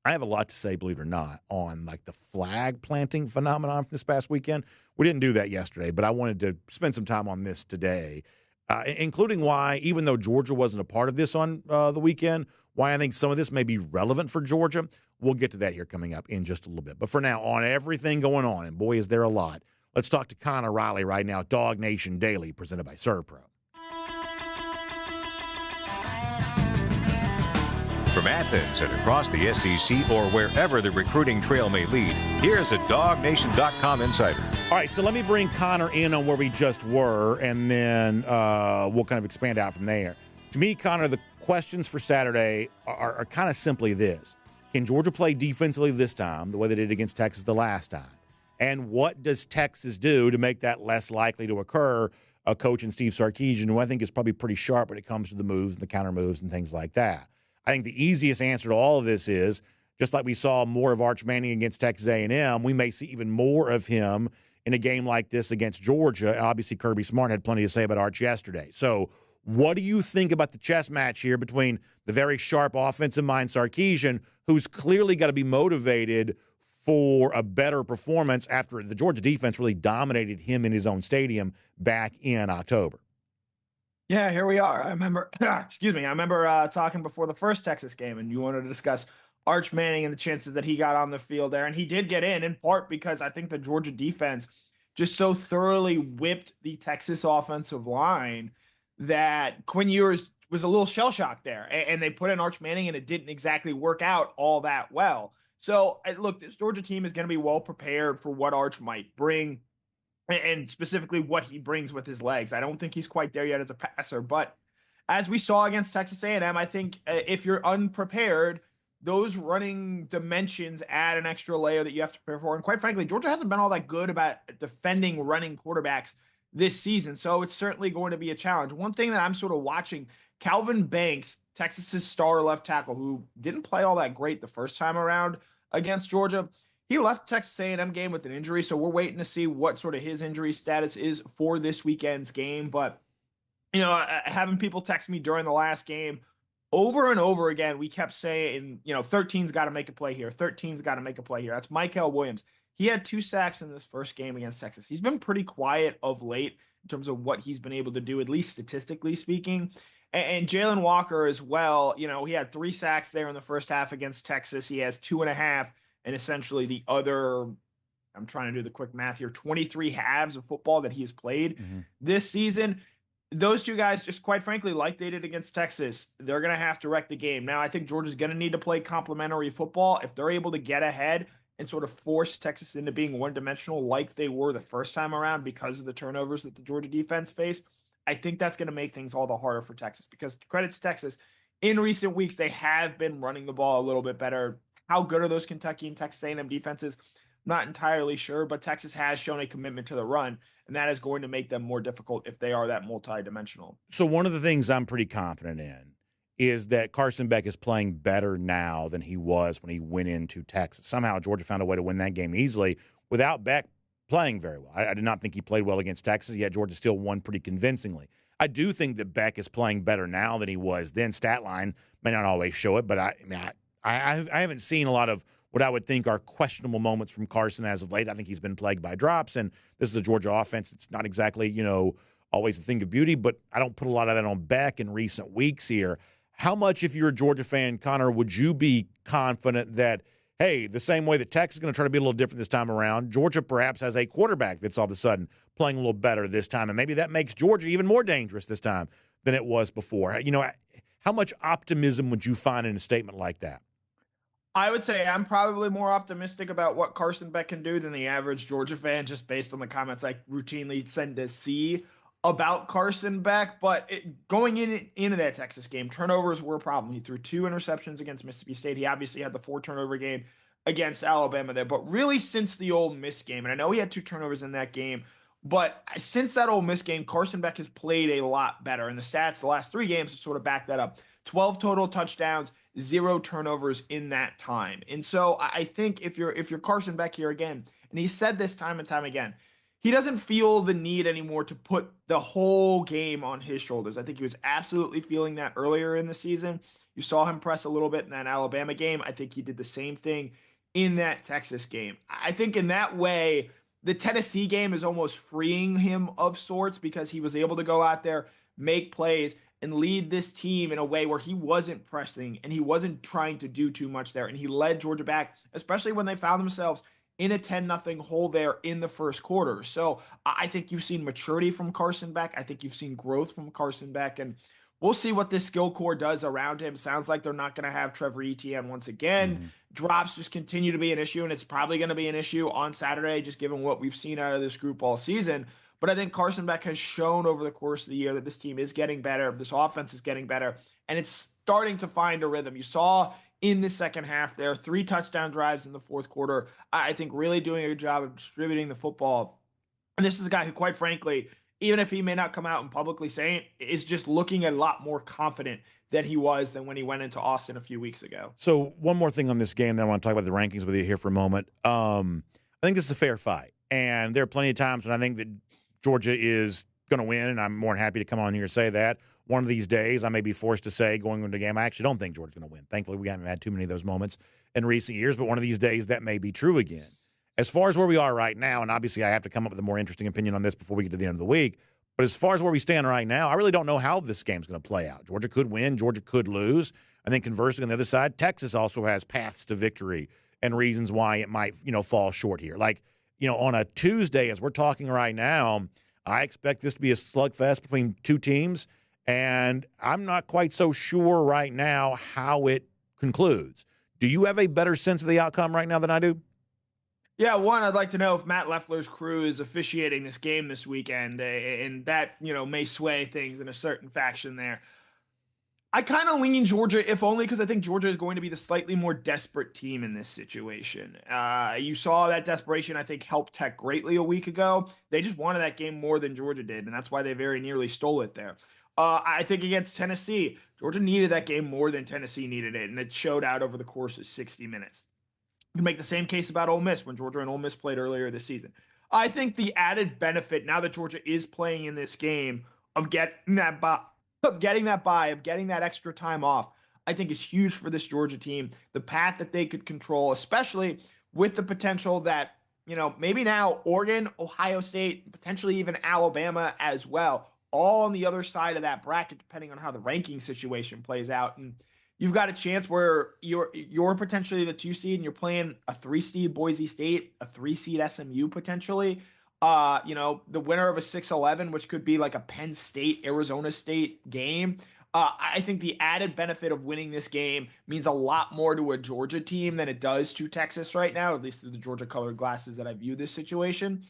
I have a lot to say, believe it or not, on the flag planting phenomenon from this past weekend. We didn't do that yesterday, but I wanted to spend some time on this today. Including why, even though Georgia wasn't a part of this on the weekend, why I think some of this may be relevant for Georgia. We'll get to that here coming up in just a little bit. But for now, on everything going on, and boy, is there a lot, let's talk to Connor Riley right now, DawgNation Daily, presented by ServPro. From Athens and across the SEC or wherever the recruiting trail may lead, here's a DawgNation.com insider. All right, so let me bring Connor in on where we just were, and then we'll kind of expand out from there. To me, Connor, the questions for Saturday are kind of simply this. Can Georgia play defensively this time the way they did against Texas the last time? And what does Texas do to make that less likely to occur? Coach and Steve Sarkisian, who I think is probably pretty sharp when it comes to the moves and the counter moves and things like that. I think the easiest answer to all of this is, just like we saw more of Arch Manning against Texas A&M, we may see even more of him in a game like this against Georgia. And obviously, Kirby Smart had plenty to say about Arch yesterday. So what do you think about the chess match here between the very sharp offensive mind Sarkisian, who's clearly got to be motivated for a better performance after the Georgia defense really dominated him in his own stadium back in October? Yeah, here we are. I remember, talking before the first Texas game, and you wanted to discuss Arch Manning and the chances that he got on the field there. And he did get in part because I think the Georgia defense just so thoroughly whipped the Texas offensive line that Quinn Ewers was a little shell-shocked there. And they put in Arch Manning, and it didn't exactly work out all that well. So, look, this Georgia team is going to be well prepared for what Arch might bring, and specifically what he brings with his legs. I don't think he's quite there yet as a passer, but as we saw against Texas A&M, I think if you're unprepared, those running dimensions add an extra layer that you have to prepare for. And quite frankly, Georgia hasn't been all that good about defending running quarterbacks this season. So it's certainly going to be a challenge. One thing that I'm sort of watching, Calvin Banks, Texas's star left tackle, who didn't play all that great the first time around against Georgia, he left Texas A&M game with an injury. So we're waiting to see what sort of his injury status is for this weekend's game. But having people text me during the last game over and over again, we kept saying, 13's got to make a play here. 13's got to make a play here. That's Michael Williams. He had 2 sacks in this first game against Texas. He's been pretty quiet of late in terms of what he's been able to do, at least statistically speaking. And Jalen Walker as well. He had 3 sacks there in the first half against Texas. He has 2.5, and essentially the other, I'm trying to do the quick math here, 23 halves of football that he has played this season. Those 2 guys, just quite frankly, like they did against Texas, they're going to have to wreck the game. Now, I think Georgia's going to need to play complementary football. If they're able to get ahead and sort of force Texas into being one-dimensional like they were the first time around because of the turnovers that the Georgia defense faced, I think that's going to make things all the harder for Texas. Because credit to Texas, in recent weeks, they have been running the ball a little bit better. How good are those Kentucky and Texas A&M defenses? Not entirely sure, but Texas has shown a commitment to the run, and that is going to make them more difficult if they are that multidimensional. So one of the things I'm pretty confident in is that Carson Beck is playing better now than he was when he went into Texas. Somehow Georgia found a way to win that game easily without Beck playing very well. I did not think he played well against Texas, yet Georgia still won pretty convincingly. I do think that Beck is playing better now than he was then. Stat line may not always show it, but I haven't seen a lot of what I would think are questionable moments from Carson as of late. I think he's been plagued by drops, and this is a Georgia offense. It's not exactly, always a thing of beauty, but I don't put a lot of that on Beck in recent weeks here. How much, if you're a Georgia fan, Connor, would you be confident that, hey, the same way that Texas is going to try to be a little different this time around, Georgia perhaps has a quarterback that's all of a sudden playing a little better this time, and maybe that makes Georgia even more dangerous this time than it was before? How much optimism would you find in a statement like that? I would say I'm probably more optimistic about what Carson Beck can do than the average Georgia fan, just based on the comments I routinely send to see about Carson Beck. But going into that Texas game, turnovers were a problem. He threw 2 interceptions against Mississippi State. He obviously had the 4-turnover game against Alabama there. But really, since the Ole Miss game, and I know he had 2 turnovers in that game, but since that Ole Miss game, Carson Beck has played a lot better. And the stats the last 3 games have sort of backed that up. 12 total touchdowns, 0 turnovers in that time. And so I think if you're Carson Beck here again, and he said this time and time again, he doesn't feel the need anymore to put the whole game on his shoulders. I think he was absolutely feeling that earlier in the season. You saw him press a little bit in that Alabama game. I think he did the same thing in that Texas game. I think in that way, the Tennessee game is almost freeing him of sorts because he was able to go out there, make plays, and lead this team in a way where he wasn't pressing and he wasn't trying to do too much there. And he led Georgia back, especially when they found themselves in a 10-0 hole there in the first quarter. So I think you've seen maturity from Carson Beck. I think you've seen growth from Carson Beck. And we'll see what this skill core does around him. Sounds like they're not going to have Trevor Etienne once again. Drops just continue to be an issue, and it's probably going to be an issue on Saturday, just given what we've seen out of this group all season. But I think Carson Beck has shown over the course of the year that this team is getting better, this offense is getting better, and it's starting to find a rhythm. You saw in the second half there, 3 touchdown drives in the fourth quarter. I think really doing a good job of distributing the football. And this is a guy who, quite frankly, even if he may not come out and publicly say it, is just looking a lot more confident than he was than when he went into Austin a few weeks ago. So one more thing on this game, then I want to talk about the rankings with you here for a moment. I think this is a fair fight. And there are plenty of times when I think that Georgia is going to win, and I'm more than happy to come on here and say that. One of these days, I may be forced to say, going into the game, I actually don't think Georgia's going to win. Thankfully, we haven't had too many of those moments in recent years, but one of these days, that may be true again. As far as where we are right now, and obviously I have to come up with a more interesting opinion on this before we get to the end of the week, but as far as where we stand right now, I really don't know how this game's going to play out. Georgia could win. Georgia could lose. I think conversely, on the other side, Texas also has paths to victory and reasons why it might, fall short here. Like, on a Tuesday, as we're talking right now, I expect this to be a slugfest between 2 teams, and I'm not quite so sure right now how it concludes. Do you have a better sense of the outcome right now than I do? Yeah, one, I'd like to know if Matt Leffler's crew is officiating this game this weekend, and that, may sway things in a certain faction there. I kind of lean Georgia, if only because I think Georgia is going to be the slightly more desperate team in this situation. You saw that desperation, I think, help Tech greatly a week ago. They just wanted that game more than Georgia did, and that's why they very nearly stole it there. I think against Tennessee, Georgia needed that game more than Tennessee needed it, and it showed out over the course of 60 minutes. You can make the same case about Ole Miss when Georgia and Ole Miss played earlier this season. I think the added benefit now that Georgia is playing in this game of getting that extra time off, I think is huge for this Georgia team. The path that they could control, especially with the potential that, maybe now Oregon, Ohio State, potentially even Alabama as well, all on the other side of that bracket, depending on how the ranking situation plays out. And you've got a chance where you're potentially the 2 seed and you're playing a 3 seed Boise State, a 3 seed SMU potentially. The winner of a 6-11, which could be like a Penn State, Arizona State game. I think the added benefit of winning this game means a lot more to a Georgia team than it does to Texas right now, at least through the Georgia colored glasses that I view this situation.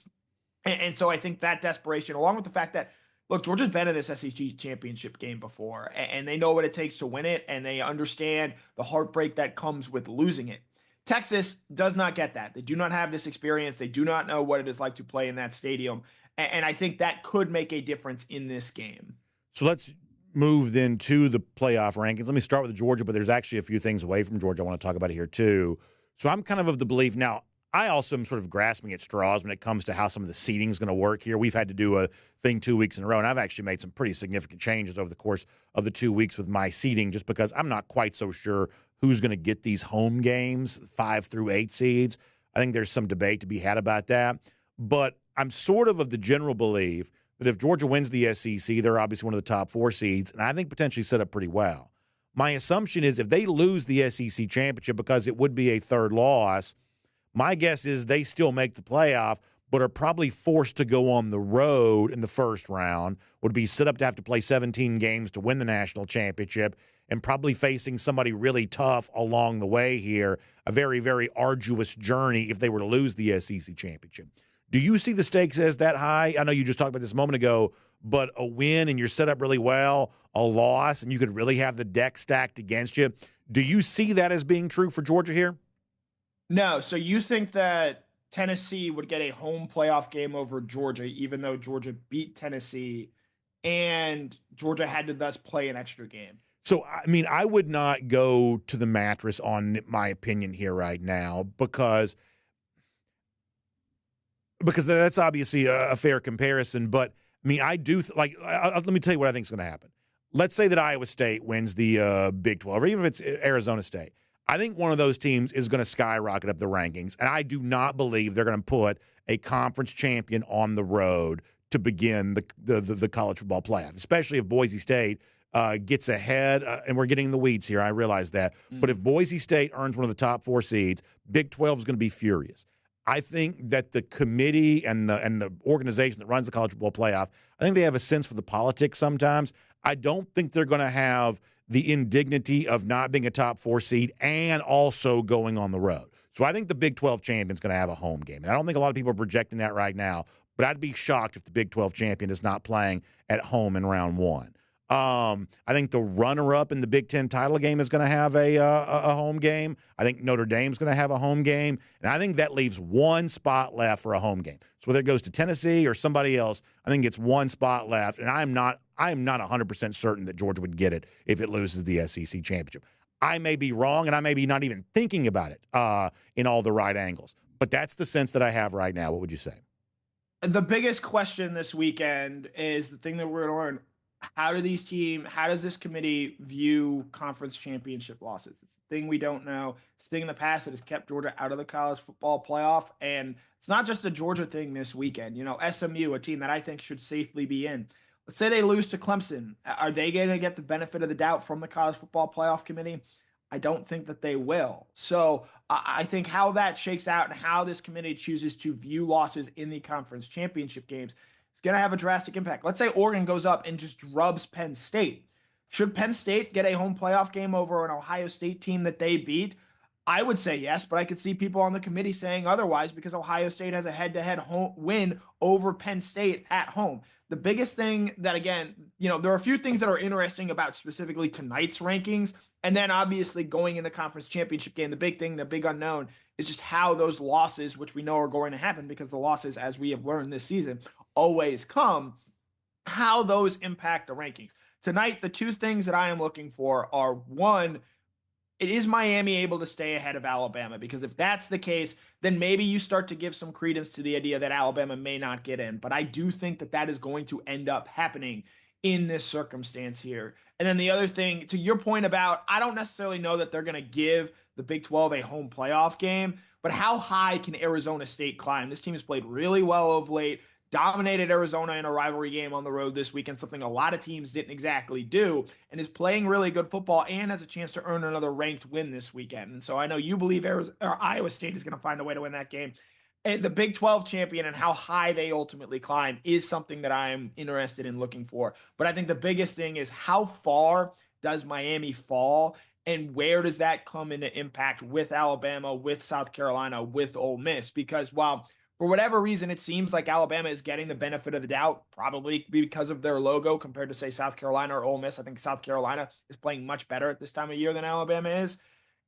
And so I think that desperation, along with the fact that, look, Georgia's been in this SEC championship game before, and they know what it takes to win it, and they understand the heartbreak that comes with losing it. Texas does not get that. They do not have this experience. They do not know what it is like to play in that stadium, and I think that could make a difference in this game. So let's move then to the playoff rankings. Let me start with Georgia, but there's actually a few things away from Georgia I want to talk about here too. So I'm kind of the belief now, I also am sort of grasping at straws when it comes to how some of the seeding is going to work here. We've had to do a thing 2 weeks in a row, and I've actually made some pretty significant changes over the course of the 2 weeks with my seeding just because I'm not quite so sure who's going to get these home games, 5 through 8 seeds. I think there's some debate to be had about that. But I'm sort of the general belief that if Georgia wins the SEC, they're obviously one of the top 4 seeds, and I think potentially set up pretty well. My assumption is if they lose the SEC championship, because it would be a third loss, my guess is they still make the playoff, but are probably forced to go on the road in the first round, would be set up to have to play 17 games to win the national championship, and probably facing somebody really tough along the way here, a very, very arduous journey if they were to lose the SEC championship. Do you see the stakes as that high? I know you just talked about this a moment ago, but a win and you're set up really well, a loss, and you could really have the deck stacked against you. Do you see that as being true for Georgia here? No. So you think that Tennessee would get a home playoff game over Georgia, even though Georgia beat Tennessee and Georgia had to thus play an extra game? So, I mean, I would not go to the mattress on my opinion here right now because that's obviously a fair comparison. But, I mean, I do let me tell you what I think is going to happen. Let's say that Iowa State wins the Big 12, or even if it's Arizona State. I think one of those teams is going to skyrocket up the rankings, and I do not believe they're going to put a conference champion on the road to begin the college football playoff, especially if Boise State gets ahead, and we're getting in the weeds here. I realize that. But if Boise State earns one of the top 4 seeds, Big 12 is going to be furious. I think that the committee and the organization that runs the college football playoff, I think they have a sense for the politics sometimes. I don't think they're going to have the indignity of not being a top 4 seed and also going on the road. So I think the Big 12 champion is going to have a home game. And I don't think a lot of people are projecting that right now, but I'd be shocked if the Big 12 champion is not playing at home in round 1. I think the runner-up in the Big Ten title game is going to have a home game. I think Notre Dame's going to have a home game. And I think that leaves one spot left for a home game. So whether it goes to Tennessee or somebody else, I think it's one spot left. And I'm not 100% certain that Georgia would get it if it loses the SEC championship. I may be wrong, and I may be not even thinking about it in all the right angles. But that's the sense that I have right now. What would you say? The biggest question this weekend is the thing that we're going to learn. How does this committee view conference championship losses? It's the thing we don't know. It's the thing in the past that has kept Georgia out of the college football playoff. And it's not just a Georgia thing this weekend. SMU, a team that I think should safely be in. Let's say they lose to Clemson. Are they going to get the benefit of the doubt from the college football playoff committee? I don't think that they will. So I think how that shakes out and how this committee chooses to view losses in the conference championship games is going to have a drastic impact. Let's say Oregon goes up and just rubs Penn State. Should Penn State get a home playoff game over an Ohio State team that they beat? I would say yes, but I could see people on the committee saying otherwise because Ohio State has a head-to-head home win over Penn State at home. The biggest thing that, again, there are a few things that are interesting about specifically tonight's rankings. And then obviously going in the conference championship game, the big thing, the big unknown is just how those losses, which we know are going to happen because the losses, as we have learned this season, always come, how those impact the rankings. Tonight, the two things that I am looking for are, one, is Miami able to stay ahead of Alabama? Because if that's the case, then maybe you start to give some credence to the idea that Alabama may not get in. But I do think that that is going to end up happening in this circumstance here. And then the other thing, to your point about, I don't necessarily know that they're going to give the Big 12 a home playoff game, but how high can Arizona State climb? This team has played really well of late, dominated Arizona in a rivalry game on the road this weekend, something a lot of teams didn't exactly do, and is playing really good football and has a chance to earn another ranked win this weekend. And so I know you believe Iowa State is going to find a way to win that game. And the Big 12 champion and how high they ultimately climb is something that I'm interested in looking for. But I think the biggest thing is how far does Miami fall, and where does that come into impact with Alabama, with South Carolina, with Ole Miss? Because while for whatever reason, it seems like Alabama is getting the benefit of the doubt, probably because of their logo compared to, say, South Carolina or Ole Miss. I think South Carolina is playing much better at this time of year than Alabama is.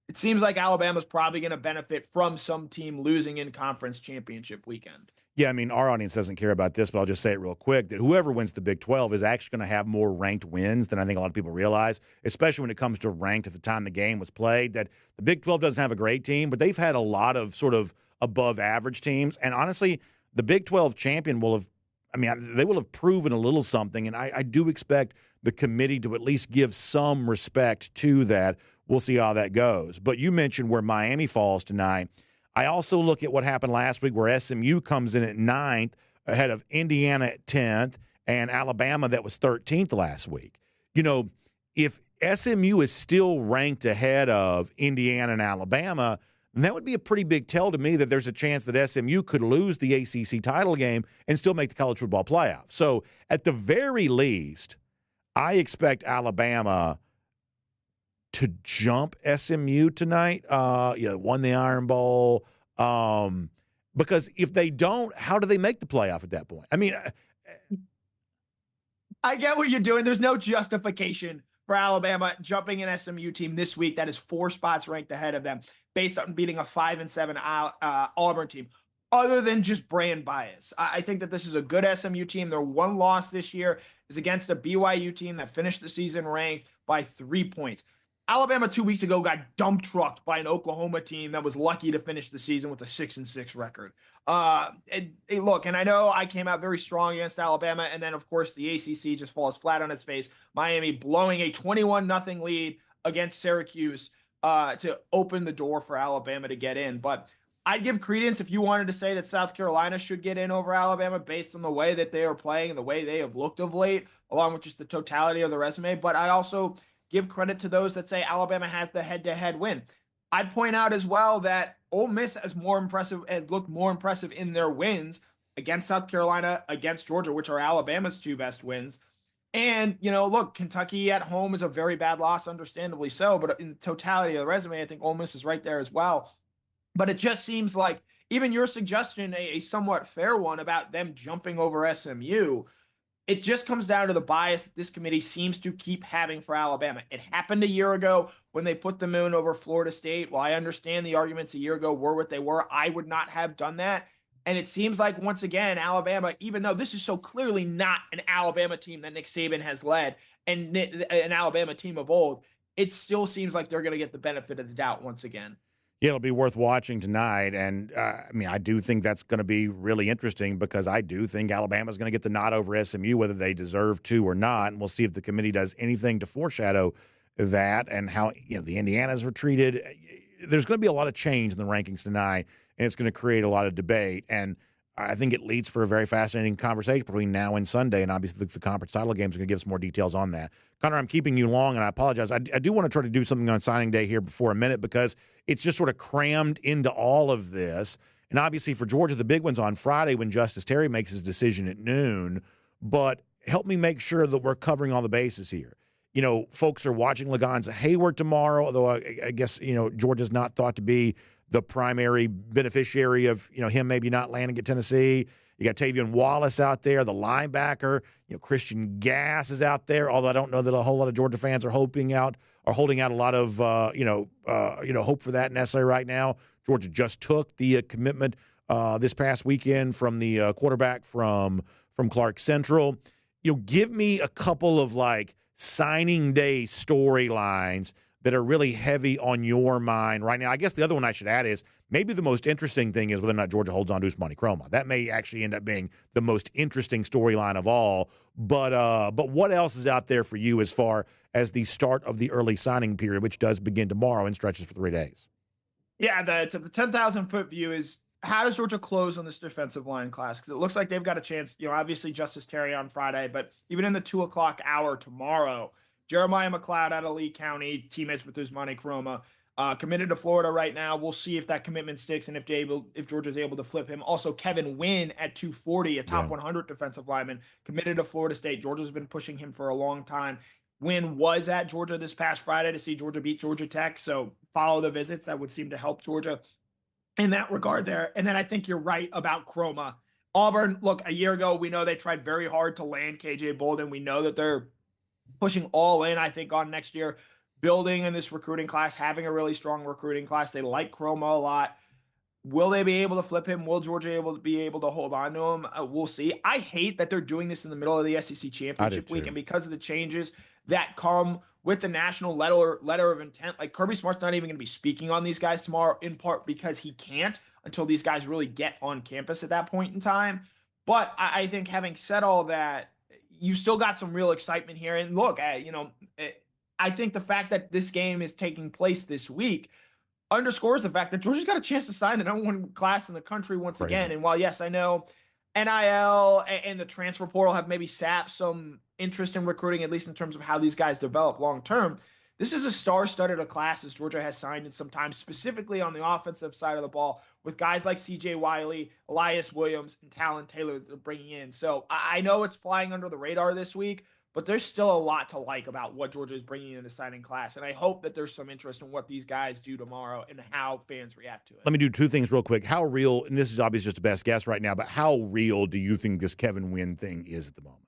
It seems like Alabama's probably going to benefit from some team losing in conference championship weekend. Yeah, I mean, our audience doesn't care about this, but I'll just say it real quick, that whoever wins the Big 12 is actually going to have more ranked wins than I think a lot of people realize, especially when it comes to ranked at the time the game was played. That the Big 12 doesn't have a great team, but they've had a lot of sort of above average teams. And honestly, the Big 12 champion they will have proven a little something. And I do expect the committee to at least give some respect to that. We'll see how that goes. But you mentioned where Miami falls tonight. I also look at what happened last week where SMU comes in at 9th ahead of Indiana at 10th and Alabama that was 13th last week. If SMU is still ranked ahead of Indiana and Alabama, then that would be a pretty big tell to me that there's a chance that SMU could lose the ACC title game and still make the college football playoff. So at the very least, I expect Alabama to jump SMU tonight, won the Iron Bowl. Because if they don't, how do they make the playoff at that point? I mean, I get what you're doing. There's no justification for Alabama jumping an SMU team this week that is 4 spots ranked ahead of them based on beating a 5-7 Auburn team, other than just brand bias. I think that this is a good SMU team. Their one loss this year is against a BYU team that finished the season ranked by 3 points. Alabama 2 weeks ago got dump trucked by an Oklahoma team that was lucky to finish the season with a 6-6 record. Look, and I know I came out very strong against Alabama, and then, of course, the ACC just falls flat on its face. Miami blowing a 21-0 lead against Syracuse to open the door for Alabama to get in. But I'd give credence if you wanted to say that South Carolina should get in over Alabama based on the way that they are playing and the way they have looked of late, along with just the totality of the resume. But I also give credit to those that say Alabama has the head-to-head win. I'd point out as well that Ole Miss has looked more impressive in their wins against South Carolina, against Georgia, which are Alabama's 2 best wins. And, look, Kentucky at home is a very bad loss, understandably so, but in the totality of the resume, I think Ole Miss is right there as well. But it just seems like even your suggestion, a somewhat fair one about them jumping over SMU, it just comes down to the bias that this committee seems to keep having for Alabama. It happened a year ago when they put them in over Florida State. While I understand the arguments a year ago were what they were, I would not have done that. And it seems like, once again, Alabama, even though this is so clearly not an Alabama team that Nick Saban has led and an Alabama team of old, it still seems like they're going to get the benefit of the doubt once again. Yeah, it'll be worth watching tonight. And, I do think that's going to be really interesting because I do think Alabama's going to get the nod over SMU, whether they deserve to or not. And we'll see if the committee does anything to foreshadow that and how, the Indianas were treated. There's going to be a lot of change in the rankings tonight, and it's going to create a lot of debate. And I think it leads for a very fascinating conversation between now and Sunday, and obviously the conference title games are going to give us more details on that. Connor, I'm keeping you long, and I apologize. I do want to try to do something on signing day here before a minute because it's just sort of crammed into all of this. And obviously for Georgia, the big one's on Friday when Justice Terry makes his decision at noon. But help me make sure that we're covering all the bases here. folks are watching Lagonza Hayward tomorrow, although I guess, Georgia's not thought to be the primary beneficiary of, him maybe not landing at Tennessee. You got Tavion Wallace out there, the linebacker. Christian Gass is out there, although I don't know that a whole lot of Georgia fans are holding out a lot of, hope for that necessarily right now. Georgia just took the commitment this past weekend from the quarterback from Clark Central. Give me a couple of signing day storylines that are really heavy on your mind right now. I guess the other one I should add is maybe the most interesting thing is whether or not Georgia holds on to Usmani Chroma. That may actually end up being the most interesting storyline of all. But what else is out there for you as far as the start of the early signing period, which does begin tomorrow and stretches for 3 days? Yeah, the 10,000-foot view is, how does Georgia close on this defensive line class? Because it looks like they've got a chance, obviously Justice Terry on Friday, but even in the 2 o'clock hour tomorrow, Jeremiah McLeod out of Lee County, teammates with Usmani Chroma, committed to Florida right now. We'll see if that commitment sticks and if Georgia's able to flip him. Also, Kevin Wynn at 240, a top 100 defensive lineman, committed to Florida State. Georgia's been pushing him for a long time. Wynn was at Georgia this past Friday to see Georgia beat Georgia Tech, so follow the visits. That would seem to help Georgia in that regard there. And then I think you're right about Chroma. Auburn, look, a year ago, we know they tried very hard to land KJ Bolden. We know that they're pushing all in, I think, on next year, building in this recruiting class, having a really strong recruiting class. They like Chroma a lot. Will they be able to flip him? Will Georgia be able to hold on to him? We'll see. I hate that they're doing this in the middle of the SEC championship week, and because of the changes that come with the national letter of intent, Kirby Smart's not even going to be speaking on these guys tomorrow, in part because he can't until these guys really get on campus at that point in time. But I think, having said all that, you still got some real excitement here. And look, I think the fact that this game is taking place this week underscores the fact that Georgia's got a chance to sign the #1 class in the country once again. And while, yes, I know NIL and the transfer portal have maybe sapped some interest in recruiting, at least in terms of how these guys develop long term, this is a star-studded class as Georgia has signed in some time, specifically on the offensive side of the ball, with guys like C.J. Wiley, Elias Williams, and Talon Taylor that they're bringing in. So I know it's flying under the radar this week, but there's still a lot to like about what Georgia is bringing in the signing class. And I hope that there's some interest in what these guys do tomorrow and how fans react to it. Let me do two things real quick. How real, and this is obviously just a best guess right now, but how real do you think this Kevin Wynn thing is at the moment?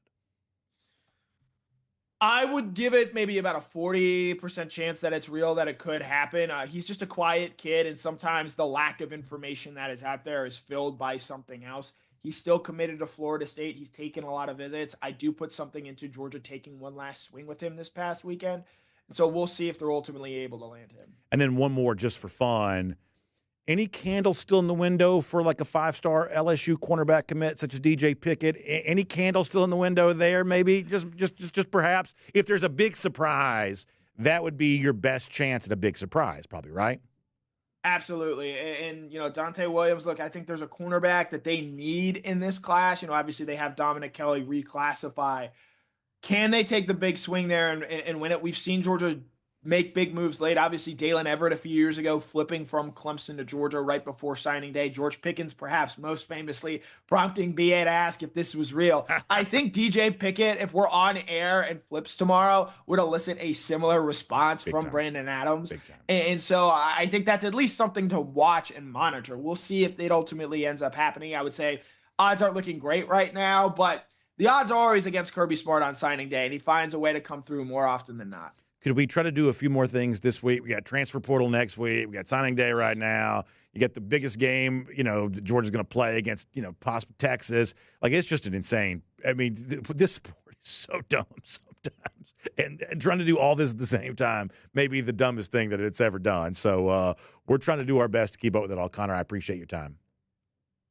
I would give it maybe about a 40% chance that it's real, that it could happen. He's just a quiet kid, and sometimes the lack of information that is out there is filled by something else. He's still committed to Florida State. He's taken a lot of visits. I do put something into Georgia taking one last swing with him this past weekend. And so we'll see if they're ultimately able to land him. And then one more just for fun. Any candles still in the window for like a 5-star LSU cornerback commit such as DJ Pickett? Any candles still in the window there? Maybe just perhaps if there's a big surprise, that would be your best chance at a big surprise, probably, right? Absolutely. And Dante Williams, look, I think there's a cornerback that they need in this class. Obviously they have Dominic Kelly reclassify. Can they take the big swing there and win it? We've seen Georgia make big moves late. Obviously, Dalen Everett a few years ago, flipping from Clemson to Georgia right before signing day. George Pickens, perhaps most famously, prompting BA to ask if this was real. I think DJ Pickett, if we're on air and flips tomorrow, would elicit a similar response from Brandon Adams. And so I think that's at least something to watch and monitor. We'll see if it ultimately ends up happening. I would say odds aren't looking great right now, but the odds are always against Kirby Smart on signing day, and he finds a way to come through more often than not. Could we try to do a few more things this week? We got transfer portal next week. We got signing day right now. You get the biggest game, Georgia's going to play against, possible Texas. It's just an insane. I mean, this sport is so dumb sometimes. And trying to do all this at the same time may be the dumbest thing that it's ever done. So we're trying to do our best to keep up with it all. Connor, I appreciate your time.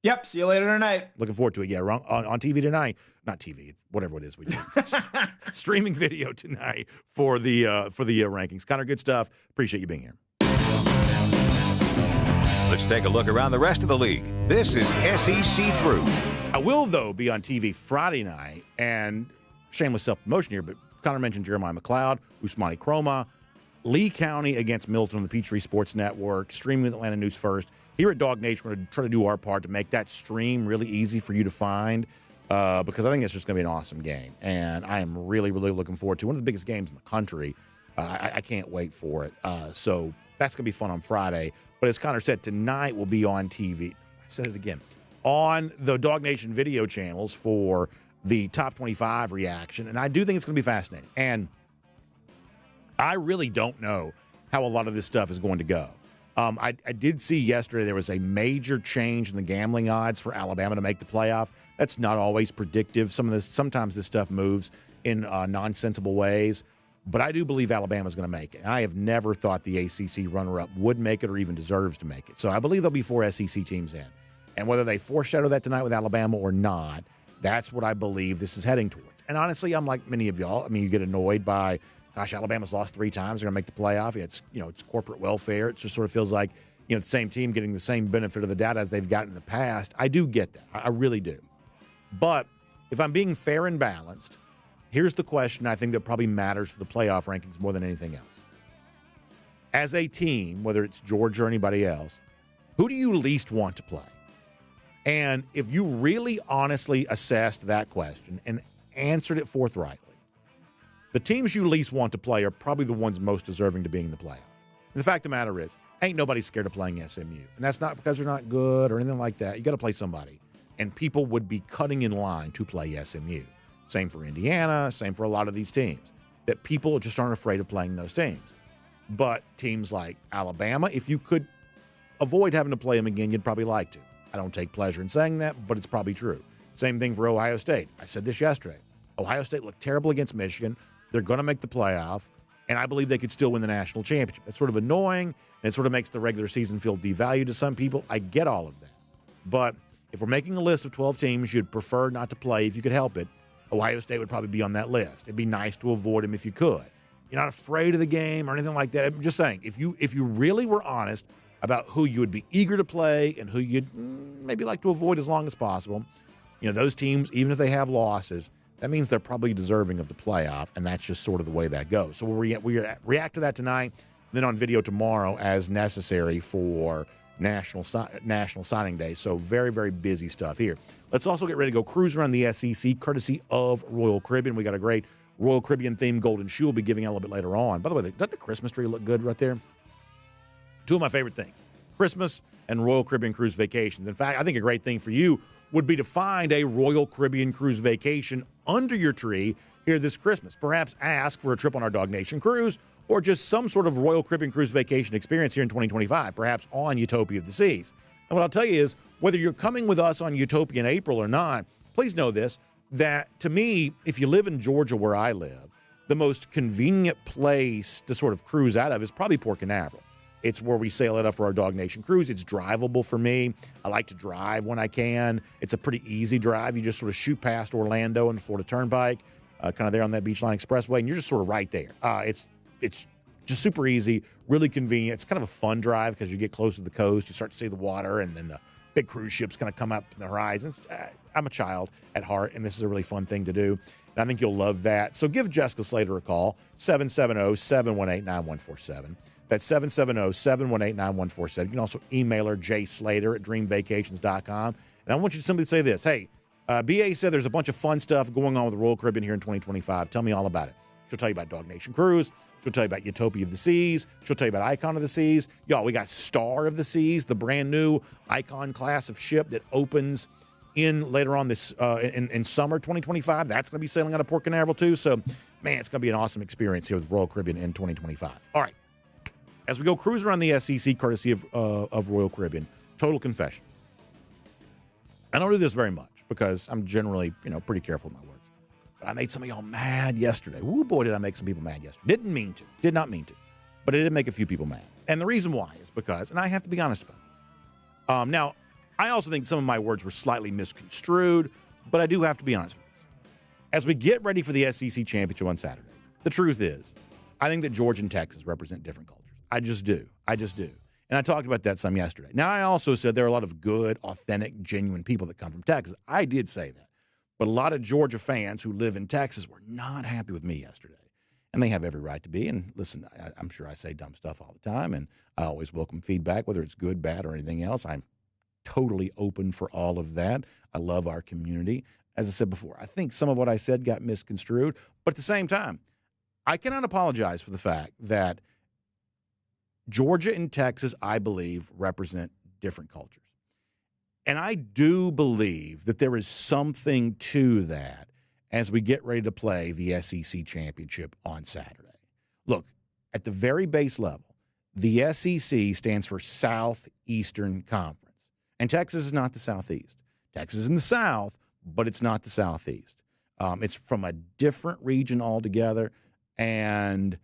Yep. See you later tonight. Looking forward to it. Yeah, on TV tonight. Not TV, whatever it is we do. Streaming video tonight for the rankings. Connor, good stuff. Appreciate you being here. Let's take a look around the rest of the league. This is SEC Through. I will, though, be on TV Friday night, and shameless self-promotion here, but Connor mentioned Jeremiah McLeod, Usmani Chroma, Lee County against Milton on the Peachtree Sports Network, streaming with Atlanta News First. Here at DawgNation, we're going to try to do our part to make that stream really easy for you to find. because I think it's just going to be an awesome game. And I am really, really looking forward to one of the biggest games in the country. I can't wait for it. So that's going to be fun on Friday. But as Connor said, tonight will be on TV. I said it again. On the DawgNation video channels for the top 25 reaction. And I do think it's going to be fascinating. And I really don't know how a lot of this stuff is going to go. I did see yesterday there was a major change in the gambling odds for Alabama to make the playoff. That's not always predictive. Sometimes this stuff moves in nonsensical ways. But I do believe Alabama's going to make it. And I have never thought the ACC runner-up would make it or even deserves to make it. So I believe there'll be 4 SEC teams in. And whether they foreshadow that tonight with Alabama or not, that's what I believe this is heading towards. And honestly, I'm like many of y'all. I mean, you get annoyed by, gosh, Alabama's lost 3 times. They're going to make the playoff. It's corporate welfare. It just sort of feels like, the same team getting the same benefit of the doubt as they've gotten in the past. I do get that. I really do. But if I'm being fair and balanced, here's the question I think that probably matters for the playoff rankings more than anything else. As a team, whether it's Georgia or anybody else, who do you least want to play? And if you really honestly assessed that question and answered it forthrightly, the teams you least want to play are probably the ones most deserving to being in the playoff. And the fact of the matter is, ain't nobody scared of playing SMU. And that's not because they're not good or anything like that. You got to play somebody. And people would be cutting in line to play SMU. Same for Indiana, same for a lot of these teams. That people just aren't afraid of playing those teams. But teams like Alabama, if you could avoid having to play them again, you'd probably like to. I don't take pleasure in saying that, but it's probably true. Same thing for Ohio State. I said this yesterday. Ohio State looked terrible against Michigan. They're going to make the playoff, and I believe they could still win the national championship. That's sort of annoying, and it sort of makes the regular season feel devalued to some people. I get all of that. But if we're making a list of 12 teams you'd prefer not to play if you could help it, Ohio State would probably be on that list. It'd be nice to avoid them if you could. You're not afraid of the game or anything like that. I'm just saying, if you really were honest about who you would be eager to play and who you'd maybe like to avoid as long as possible, those teams, even if they have losses, that means they're probably deserving of the playoff, and that's just sort of the way that goes. So we'll react to that tonight, then on video tomorrow as necessary for National Signing Day. So very, very busy stuff here. Let's also get ready to go cruise around the SEC, courtesy of Royal Caribbean. We got a great Royal Caribbean-themed golden shoe we'll be giving out a little bit later on. By the way, doesn't the Christmas tree look good right there? 2 of my favorite things, Christmas and Royal Caribbean Cruise Vacations. In fact, I think a great thing for you would be to find a Royal Caribbean Cruise vacation under your tree here this Christmas. Perhaps ask for a trip on our DawgNation cruise or just some sort of Royal Caribbean Cruise vacation experience here in 2025, perhaps on Utopia of the Seas. And what I'll tell you is, whether you're coming with us on Utopia in April or not, please know this, that to me, if you live in Georgia where I live, the most convenient place to sort of cruise out of is probably Port Canaveral. It's where we sail it up for our DawgNation cruise. It's drivable for me. I like to drive when I can. It's a pretty easy drive. You just sort of shoot past Orlando and the Florida Turnpike, kind of there on that Beachline Expressway, and you're just sort of right there. It's just super easy, really convenient. It's kind of a fun drive because you get close to the coast. You start to see the water, and then the big cruise ships kind of come up in the horizon. I'm a child at heart, and this is a really fun thing to do. And I think you'll love that. So give Jessica Slater a call, 770-718-9147. That's 770-718-9147. You can also email her, jslater@dreamvacations.com. And I want you to simply say this. Hey, BA said there's a bunch of fun stuff going on with the Royal Caribbean here in 2025. Tell me all about it. She'll tell you about DawgNation Cruise. She'll tell you about Utopia of the Seas. She'll tell you about Icon of the Seas. Y'all, we got Star of the Seas, the brand new Icon class of ship that opens in later on this in summer 2025. That's going to be sailing out of Port Canaveral too. So, man, it's going to be an awesome experience here with Royal Caribbean in 2025. All right. As we go cruise around the SEC, courtesy of Royal Caribbean, total confession. I don't do this very much because I'm generally, pretty careful with my words. But I made some of y'all mad yesterday. Woo, boy, did I make some people mad yesterday. Did not mean to. But it did make a few people mad. And the reason why is because, and I have to be honest about this. Now, I also think some of my words were slightly misconstrued, but I do have to be honest with this. As we get ready for the SEC championship on Saturday, the truth is, I think that Georgia and Texas represent different cultures. I just do. And I talked about that some yesterday. Now, I also said there are a lot of good, authentic, genuine people that come from Texas. I did say that. But a lot of Georgia fans who live in Texas were not happy with me yesterday. And they have every right to be. And listen, I'm sure I say dumb stuff all the time, and I always welcome feedback, whether it's good, bad, or anything else. I'm totally open for all of that. I love our community. as I said before, I think some of what I said got misconstrued. But at the same time, I cannot apologize for the fact that Georgia and Texas, I believe, represent different cultures. And I do believe that there is something to that as we get ready to play the SEC championship on Saturday. Look, at the very base level, the SEC stands for Southeastern Conference. And Texas is not the Southeast. Texas is in the South, but it's not the Southeast. It's from a different region altogether. And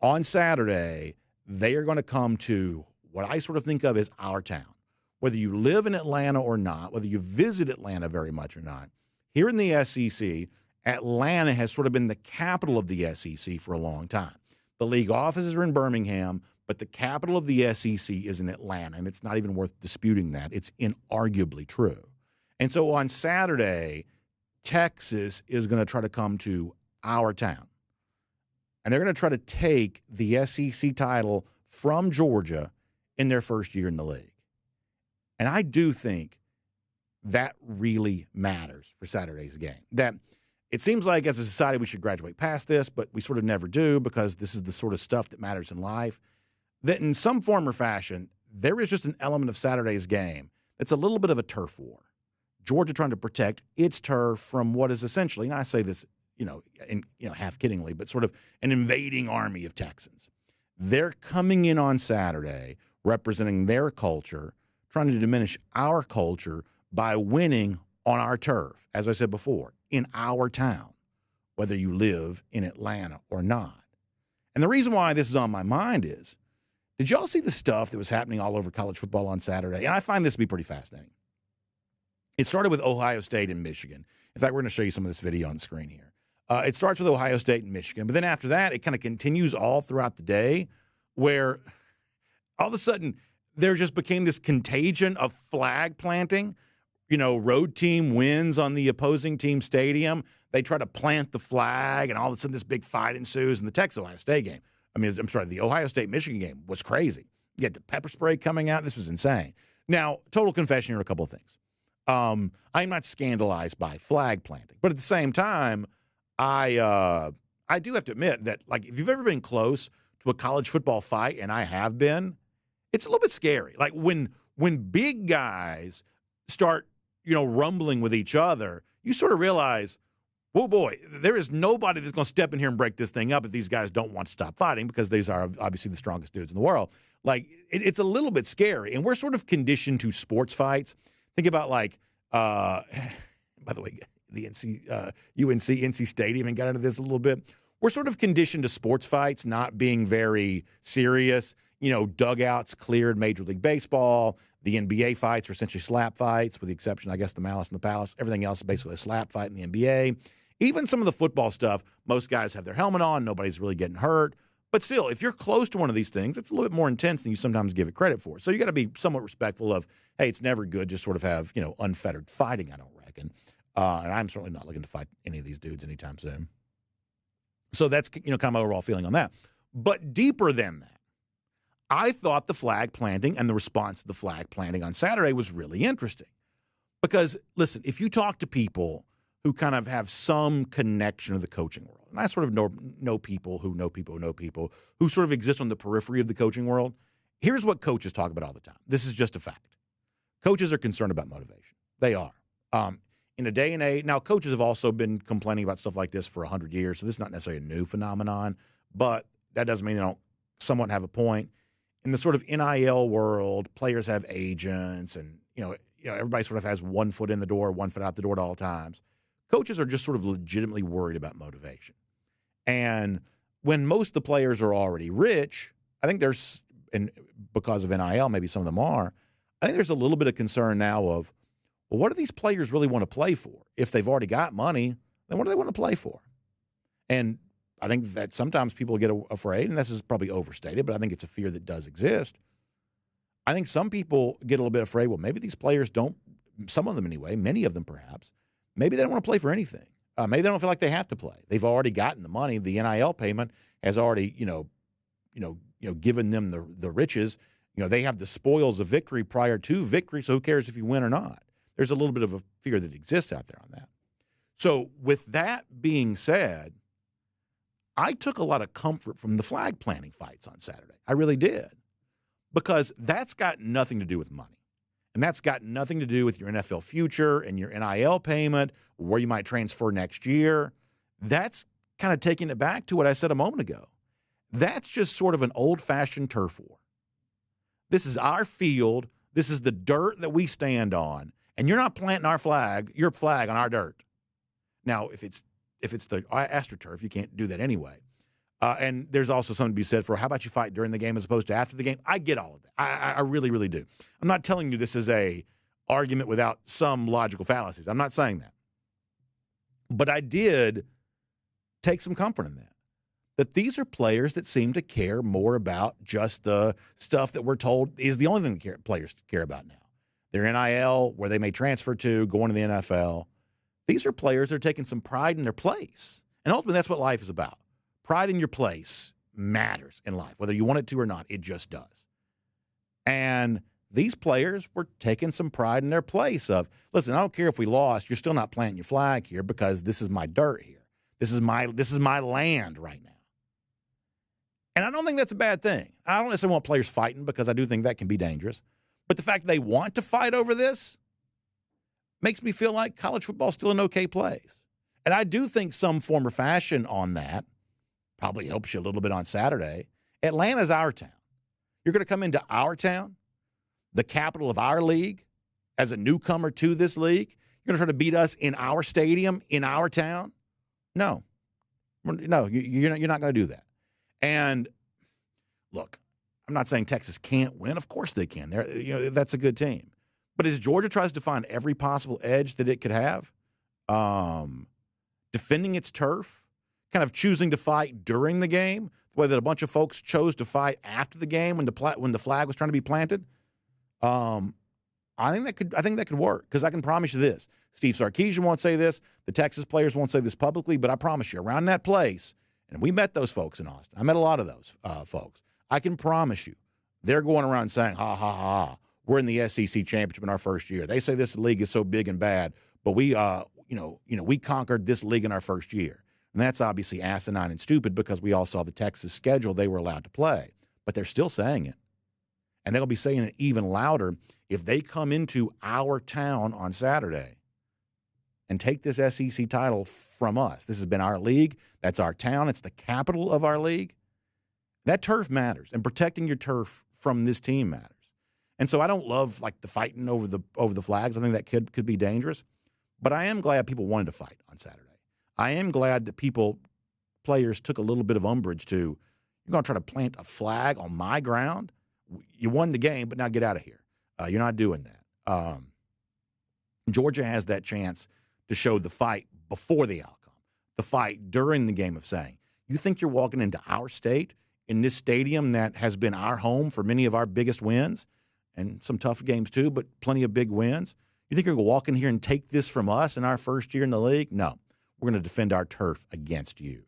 on Saturday, they are going to come to what I sort of think of as our town. Whether you live in Atlanta or not, whether you visit Atlanta very much or not, here in the SEC, Atlanta has sort of been the capital of the SEC for a long time. The league offices are in Birmingham, but the capital of the SEC is in Atlanta, and it's not even worth disputing that. It's inarguably true. And so on Saturday, Texas is going to try to come to our town. And they're going to try to take the SEC title from Georgia in their first year in the league. And I do think that really matters for Saturday's game. That it seems like as a society we should graduate past this, but we sort of never do because this is the sort of stuff that matters in life. That in some form or fashion, there is just an element of Saturday's game that's a little bit of a turf war. Georgia trying to protect its turf from what is essentially, and I say this, half kiddingly, but sort of an invading army of Texans. They're coming in on Saturday representing their culture, trying to diminish our culture by winning on our turf, as I said before, in our town, whether you live in Atlanta or not. And the reason why this is on my mind is, did y'all see the stuff that was happening all over college football on Saturday? And I find this to be pretty fascinating. It started with Ohio State and Michigan. In fact, we're going to show you some of this video on the screen here. It starts with Ohio State and Michigan, but then after that, it kind of continues all throughout the day where all of a sudden there just became this contagion of flag planting. Road team wins on the opposing team stadium. They try to plant the flag, and all of a sudden this big fight ensues in the Texas-Ohio State game. The Ohio State-Michigan game was crazy. You had the pepper spray coming out. This was insane. Now, total confession here, a couple of things. I'm not scandalized by flag planting, but at the same time, I do have to admit that, like, if you've ever been close to a college football fight, and I have been, it's a little bit scary. Like when big guys start, rumbling with each other, you sort of realize, oh boy, there is nobody that's going to step in here and break this thing up if these guys don't want to stop fighting, because these are obviously the strongest dudes in the world. Like, it's a little bit scary, and we're sort of conditioned to sports fights. Think about, like, by the way, the NC Stadium, and got into this a little bit. We're sort of conditioned to sports fights not being very serious. Dugouts cleared Major League Baseball. The NBA fights are essentially slap fights, with the exception, I guess, the Malice in the Palace. Everything else is basically a slap fight in the NBA. Even some of the football stuff, most guys have their helmet on. Nobody's really getting hurt. But still, if you're close to one of these things, it's a little bit more intense than you sometimes give it credit for. So you got to be somewhat respectful of, hey, it's never good just sort of have, unfettered fighting, I don't reckon. And I'm certainly not looking to fight any of these dudes anytime soon. So that's, kind of my overall feeling on that. But deeper than that, I thought the flag planting and the response to the flag planting on Saturday was really interesting. Because, listen, if you talk to people who kind of have some connection to the coaching world, and I sort of know people who know people who know people who sort of exist on the periphery of the coaching world, here's what coaches talk about all the time. This is just a fact. Coaches are concerned about motivation. They are. In a day and age, now coaches have also been complaining about stuff like this for 100 years, so this is not necessarily a new phenomenon, but that doesn't mean they don't somewhat have a point. In the sort of NIL world, players have agents, and everybody sort of has one foot in the door, one foot out the door at all times. Coaches are just sort of legitimately worried about motivation. And when most of the players are already rich, I think there's, and because of NIL, maybe some of them are, I think there's a little bit of concern now of, well, what do these players really want to play for? If they've already got money, then what do they want to play for? And I think that sometimes people get afraid, and this is probably overstated, but I think it's a fear that does exist. I think some people get a little bit afraid, well, maybe these players don't, some of them anyway, many of them perhaps, maybe they don't want to play for anything. Maybe they don't feel like they have to play. They've already gotten the money. The NIL payment has already, given them the riches. They have the spoils of victory prior to victory, so who cares if you win or not? There's a little bit of a fear that exists out there on that. So with that being said, I took a lot of comfort from the flag planting fights on Saturday. I really did. Because that's got nothing to do with money. And that's got nothing to do with your NFL future and your NIL payment, where you might transfer next year. That's kind of taking it back to what I said a moment ago. That's just sort of an old-fashioned turf war. This is our field. This is the dirt that we stand on. And you're not planting your flag on our dirt. Now, if it's the AstroTurf, you can't do that anyway. And there's also something to be said for how about you fight during the game as opposed to after the game? I get all of that. I really, really do. I'm not telling you this is a argument without some logical fallacies. I'm not saying that. But I did take some comfort in that these are players that seem to care more about just the stuff that we're told is the only thing that players care about now. Their NIL, where they may transfer to, going to the NFL. These are players that are taking some pride in their place. And ultimately, that's what life is about. Pride in your place matters in life, whether you want it to or not. It just does. And these players were taking some pride in their place of, listen, I don't care if we lost. You're still not planting your flag here because this is my dirt here. This is my land right now. And I don't think that's a bad thing. I don't necessarily want players fighting because I do think that can be dangerous. But the fact they want to fight over this makes me feel like college football is still an okay place. And I do think some form or fashion on that probably helps you a little bit on Saturday. Atlanta's our town. You're going to come into our town, the capital of our league, as a newcomer to this league. You're going to try to beat us in our stadium, in our town? No. No, you're not going to do that. And look, I'm not saying Texas can't win. Of course they can. That's a good team. But as Georgia tries to find every possible edge that it could have, defending its turf, kind of choosing to fight during the game, the way that a bunch of folks chose to fight after the game when the flag was trying to be planted, I think that could work, because I can promise you this. Steve Sarkisian won't say this. The Texas players won't say this publicly, but I promise you, around that place, and we met those folks in Austin. I met a lot of those folks. I can promise you, they're going around saying, ha, ha, ha, we're in the SEC championship in our first year. They say this league is so big and bad, but we conquered this league in our first year. And that's obviously asinine and stupid, because we all saw the Texas schedule they were allowed to play. But they're still saying it. And they'll be saying it even louder if they come into our town on Saturday and take this SEC title from us. This has been our league. That's our town. It's the capital of our league. That turf matters, and protecting your turf from this team matters. And so I don't love the fighting over the flags. I think that could be dangerous. But I am glad people wanted to fight on Saturday. I am glad that players took a little bit of umbrage to, you're going to try to plant a flag on my ground? You won the game, but now get out of here. You're not doing that. Georgia has that chance to show the fight before the outcome, the fight during the game, of saying, you think you're walking into our state, in this stadium that has been our home for many of our biggest wins, and some tough games too, but plenty of big wins. You think you're going to walk in here and take this from us in our first year in the league? No. We're going to defend our turf against you.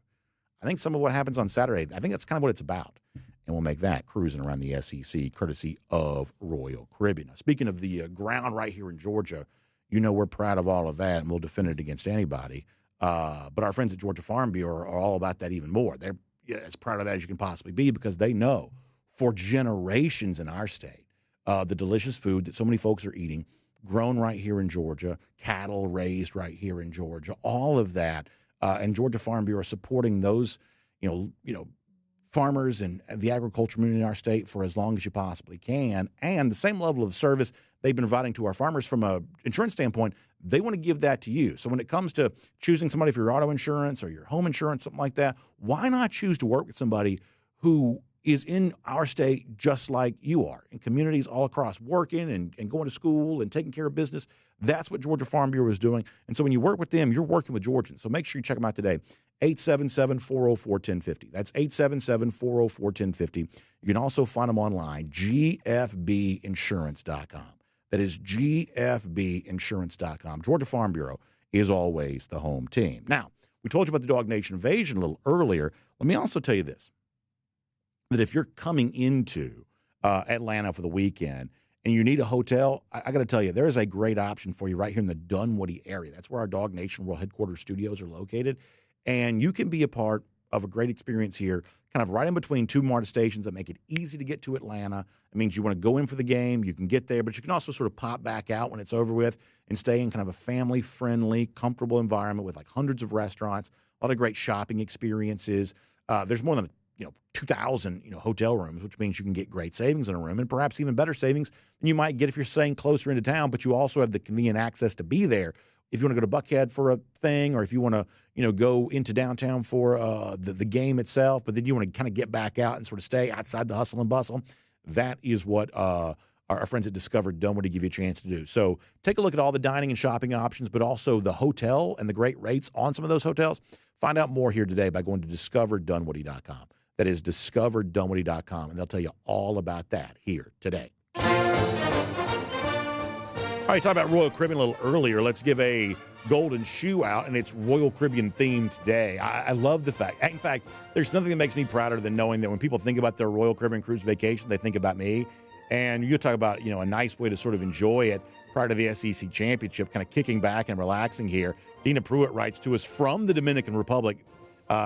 I think some of what happens on Saturday, I think that's kind of what it's about. And we'll make that cruising around the SEC, courtesy of Royal Caribbean. Now, speaking of the ground right here in Georgia, we're proud of all of that, and we'll defend it against anybody. But our friends at Georgia Farm Bureau are all about that even more. They're as proud of that as you can possibly be, because they know for generations in our state, the delicious food that so many folks are eating, grown right here in Georgia, cattle raised right here in Georgia, all of that, and Georgia Farm Bureau supporting those, farmers and the agriculture community in our state for as long as you possibly can. And the same level of service they've been providing to our farmers from an insurance standpoint, they want to give that to you. So when it comes to choosing somebody for your auto insurance or your home insurance, something like that, why not choose to work with somebody who is in our state just like you are, in communities all across, working and going to school and taking care of business? That's what Georgia Farm Bureau is doing. And so when you work with them, you're working with Georgians. So make sure you check them out today. 877-404-1050. That's 877-404-1050. You can also find them online, gfbinsurance.com. That is gfbinsurance.com. Georgia Farm Bureau is always the home team. Now, we told you about the DawgNation invasion a little earlier. Let me also tell you this, that if you're coming into Atlanta for the weekend and you need a hotel, I got to tell you, there is a great option for you right here in the Dunwoody area. That's where our DawgNation World Headquarters studios are located. And you can be a part of a great experience here, kind of right in between two MARTA stations that make it easy to get to Atlanta. It means you want to go in for the game, you can get there, but you can also sort of pop back out when it's over with and stay in kind of a family-friendly, comfortable environment with like hundreds of restaurants, a lot of great shopping experiences. There's more than 2,000 hotel rooms, which means you can get great savings in a room and perhaps even better savings than you might get if you're staying closer into town, but you also have the convenient access to be there. If you want to go to Buckhead for a thing, or if you want to, go into downtown for the game itself, but then you want to kind of get back out and sort of stay outside the hustle and bustle, that is what our friends at Discover Dunwoody give you a chance to do. So take a look at all the dining and shopping options, but also the hotel and the great rates on some of those hotels. Find out more here today by going to discoverdunwoody.com. That is discoverdunwoody.com, and they'll tell you all about that here today. All right, talk about Royal Caribbean a little earlier. Let's give a golden shoe out, and it's Royal Caribbean themed today. I love the fact. In fact, there's nothing that makes me prouder than knowing that when people think about their Royal Caribbean cruise vacation, they think about me. And you talk about, a nice way to sort of enjoy it prior to the SEC championship, kind of kicking back and relaxing here. Dina Pruitt writes to us from the Dominican Republic,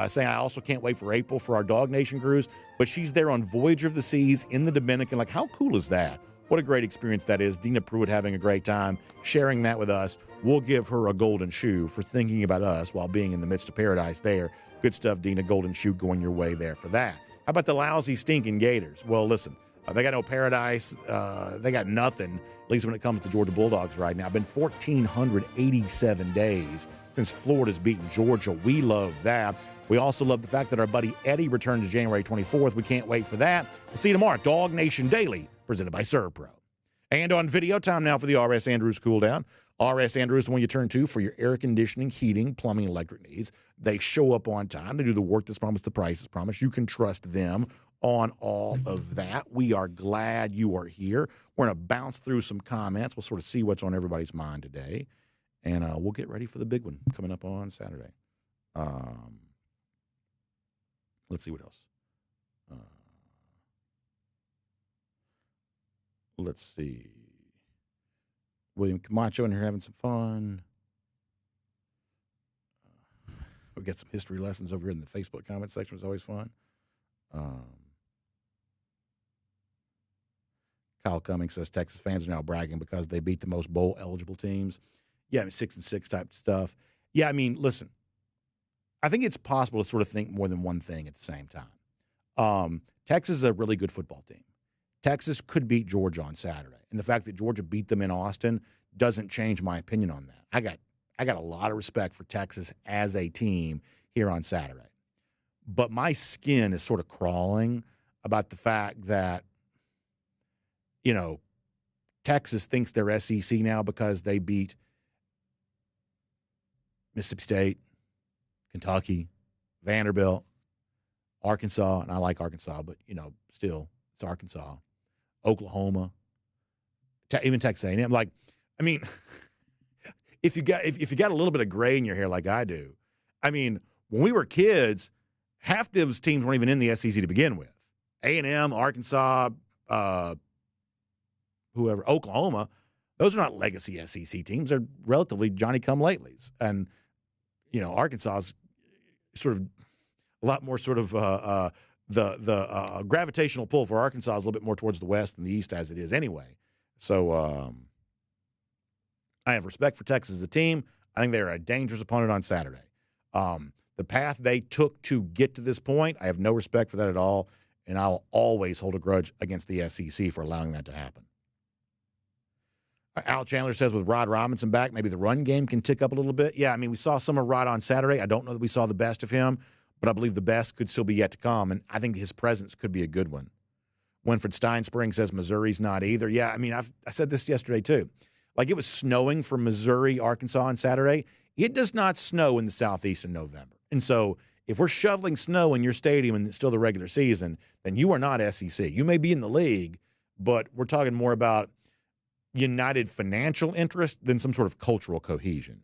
saying, I also can't wait for April for our DawgNation cruise, but she's there on Voyager of the Seas in the Dominican. Like, how cool is that? What a great experience that is. Dina Pruitt having a great time, sharing that with us. We'll give her a golden shoe for thinking about us while being in the midst of paradise there. Good stuff, Dina. Golden shoe going your way there for that. How about the lousy, stinking Gators? Well, listen, they got no paradise. They got nothing, at least when it comes to Georgia Bulldogs right now. It's been 1,487 days since Florida's beaten Georgia. We love that. We also love the fact that our buddy Eddie returns January 24th. We can't wait for that. We'll see you tomorrow at DawgNation Daily, presented by ServPro. And on video, time now for the R.S. Andrews Cool Down. R.S. Andrews is the one you turn to for your air conditioning, heating, plumbing, electric needs. They show up on time. They do the work that's promised, the price is promised. You can trust them on all of that. We are glad you are here. We're going to bounce through some comments. We'll sort of see what's on everybody's mind today. And we'll get ready for the big one coming up on Saturday. Let's see what else. Let's see. William Camacho in here having some fun. We got some history lessons over here in the Facebook comment section. It's always fun. Kyle Cummings says Texas fans are now bragging because they beat the most bowl-eligible teams. Yeah, 6-6 type stuff. Yeah, I mean, listen. I think it's possible to sort of think more than one thing at the same time. Texas is a really good football team. Texas could beat Georgia on Saturday. And the fact that Georgia beat them in Austin doesn't change my opinion on that. I got a lot of respect for Texas as a team here on Saturday. But my skin is sort of crawling about the fact that, Texas thinks they're SEC now because they beat Mississippi State, Kentucky, Vanderbilt, Arkansas, and I like Arkansas, but, still, it's Arkansas, Oklahoma, even Texas A&M. Like, I mean, if you got a little bit of gray in your hair like I do, I mean, when we were kids, half those teams weren't even in the SEC to begin with. A&M, Arkansas, whoever, Oklahoma, those are not legacy SEC teams. They're relatively Johnny-come-latelys. And, Arkansas is sort of a lot more sort of the gravitational pull for Arkansas is a little bit more towards the west than the east as it is anyway. So I have respect for Texas as a team. I think they're a dangerous opponent on Saturday. The path they took to get to this point, I have no respect for that at all, and I'll always hold a grudge against the SEC for allowing that to happen. Al Chandler says with Rod Robinson back, maybe the run game can tick up a little bit. Yeah, I mean, we saw some of Rod on Saturday. I don't know that we saw the best of him, but I believe the best could still be yet to come, and I think his presence could be a good one. Winfred Steinspring says Missouri's not either. Yeah, I mean, I said this yesterday too. Like, it was snowing for Missouri, Arkansas on Saturday. It does not snow in the Southeast in November. And so if we're shoveling snow in your stadium and it's still the regular season, then you are not SEC. You may be in the league, but we're talking more about united financial interest than some sort of cultural cohesion.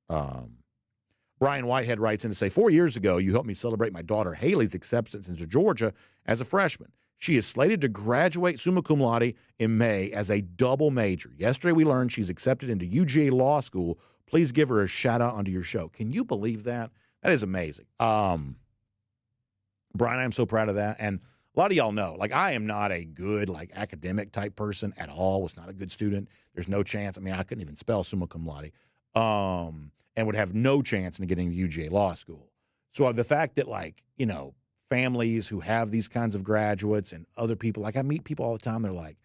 Brian Whitehead writes in to say, 4 years ago, you helped me celebrate my daughter Haley's acceptance into Georgia as a freshman. She is slated to graduate summa cum laude in May as a double major. Yesterday, we learned she's accepted into UGA Law School. Please give her a shout-out onto your show. Can you believe that? That is amazing. Brian, I'm so proud of that. And a lot of y'all know, like, I am not a good, like, academic type person at all. Was not a good student. There's no chance. I mean, I couldn't even spell summa cum laude, and would have no chance in getting to UGA Law School. So the fact that, like, you know, families who have these kinds of graduates and other people, like, I meet people all the time. They're like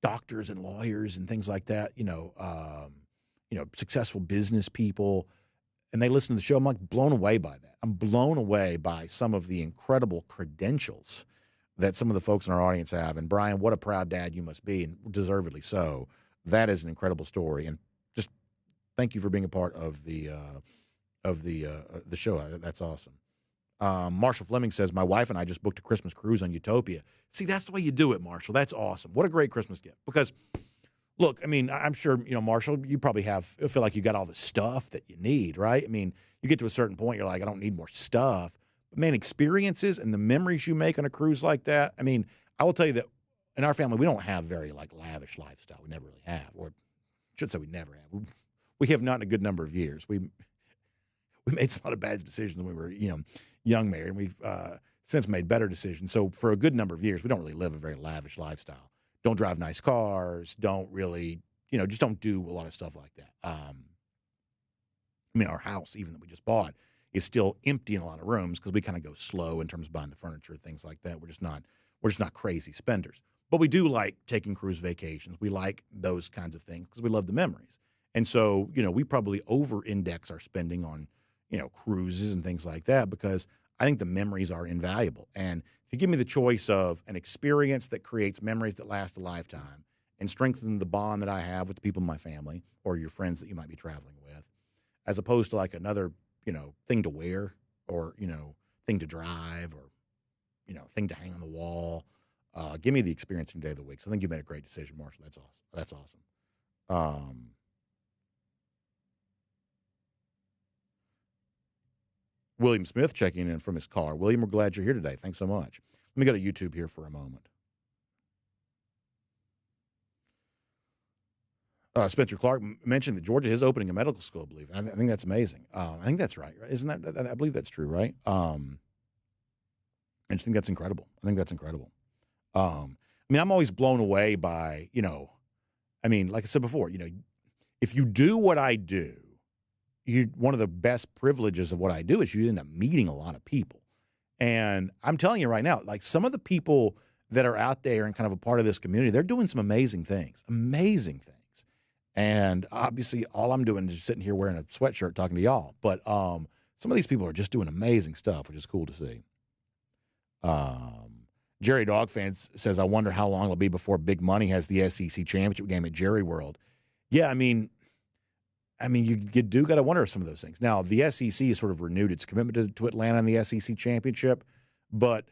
doctors and lawyers and things like that, you know, successful business people, and they listen to the show. I'm like blown away by that. I'm blown away by some of the incredible credentials that some of the folks in our audience have. And Brian, what a proud dad you must be, and deservedly so. That is an incredible story, and just thank you for being a part of the show. That's awesome. Marshall Fleming says, my wife and I just booked a Christmas cruise on Utopia. See, that's the way you do it, Marshall. That's awesome. What a great Christmas gift. Because, look, I mean, I'm sure, you know, Marshall, you probably feel like you got all the stuff that you need, right? I mean, you get to a certain point, you're like, I don't need more stuff. But, man, experiences and the memories you make on a cruise like that, I mean, I will tell you that in our family, we don't have very, like, lavish lifestyle. We never really have. Or I should say we never have. We have not in a good number of years. We made a lot of bad decisions when we were, you know, young married, and we've since made better decisions. So for a good number of years, we don't really live a very lavish lifestyle. Don't drive nice cars. Don't really, you know, just don't do a lot of stuff like that. I mean, our house, even that we just bought, is still empty in a lot of rooms because we kind of go slow in terms of buying the furniture, things like that. We're just not crazy spenders. But we do like taking cruise vacations. We like those kinds of things because we love the memories. And so, you know, we probably over-index our spending on, you know, cruises and things like that because I think the memories are invaluable. And if you give me the choice of an experience that creates memories that last a lifetime and strengthen the bond that I have with the people in my family or your friends that you might be traveling with, as opposed to like another, you know, thing to wear or, you know, thing to drive or, you know, thing to hang on the wall, give me the experiencing day of the week. So I think you made a great decision, Marshall. That's awesome. That's awesome. William Smith checking in from his car. William, we're glad you're here today. Thanks so much. Let me go to YouTube here for a moment. Spencer Clark mentioned that Georgia is opening a medical school, I believe. I think that's amazing. I think that's right. Isn't that? I believe that's true, right? I just think that's incredible. I mean, I'm always blown away by, you know, I mean, like I said before, you know, if you do what I do, one of the best privileges of what I do is you end up meeting a lot of people. And I'm telling you right now, like some of the people that are out there and kind of a part of this community, they're doing some amazing things. And obviously all I'm doing is just sitting here wearing a sweatshirt talking to y'all. But some of these people are just doing amazing stuff, which is cool to see. Jerry Dog Fans says, I wonder how long it'll be before Big Money has the SEC championship game at Jerry World. Yeah, I mean, you do got to wonder some of those things. Now, the SEC has sort of renewed its commitment to Atlanta in the SEC championship, but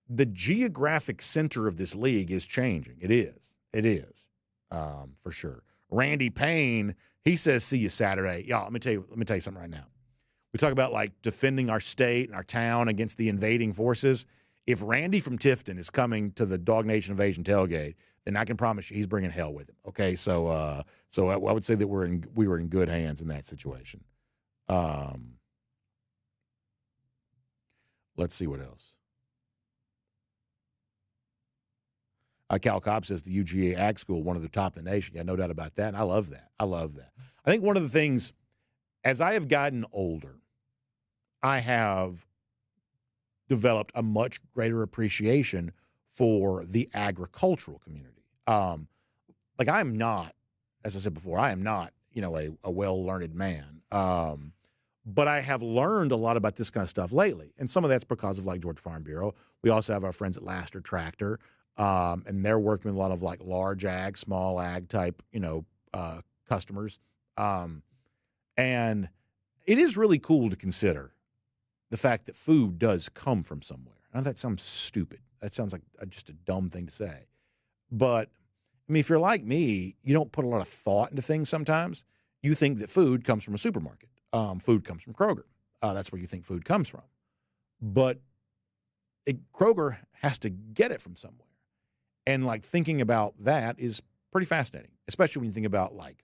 the geographic center of this league is changing. It is, for sure. Randy Payne, he says, see you Saturday. Y'all, let me tell you something right now. We talk about like defending our state and our town against the invading forces. If Randy from Tifton is coming to the DawgNation Invasion tailgate, then I can promise you he's bringing hell with him. Okay, so I would say that we were in good hands in that situation. Let's see what else. Cal Cobb says the UGA Ag School, one of the top in the nation. Yeah, no doubt about that. And I love that. I think one of the things, as I have gotten older, I have developed a much greater appreciation for the agricultural community. Like I'm not, as I said before, I am not, you know, a well-learned man. But I have learned a lot about this kind of stuff lately. And some of that's because of like Georgia Farm Bureau. We also have our friends at Laster Tractor. And they're working with a lot of like large ag, small ag type, you know, customers. And it is really cool to consider the fact that food does come from somewhere. I know that sounds stupid. That sounds like just a dumb thing to say. But, I mean, if you're like me, you don't put a lot of thought into things sometimes. You think that food comes from a supermarket. Food comes from Kroger. That's where you think food comes from. But Kroger has to get it from somewhere. And like thinking about that is pretty fascinating, especially when you think about like,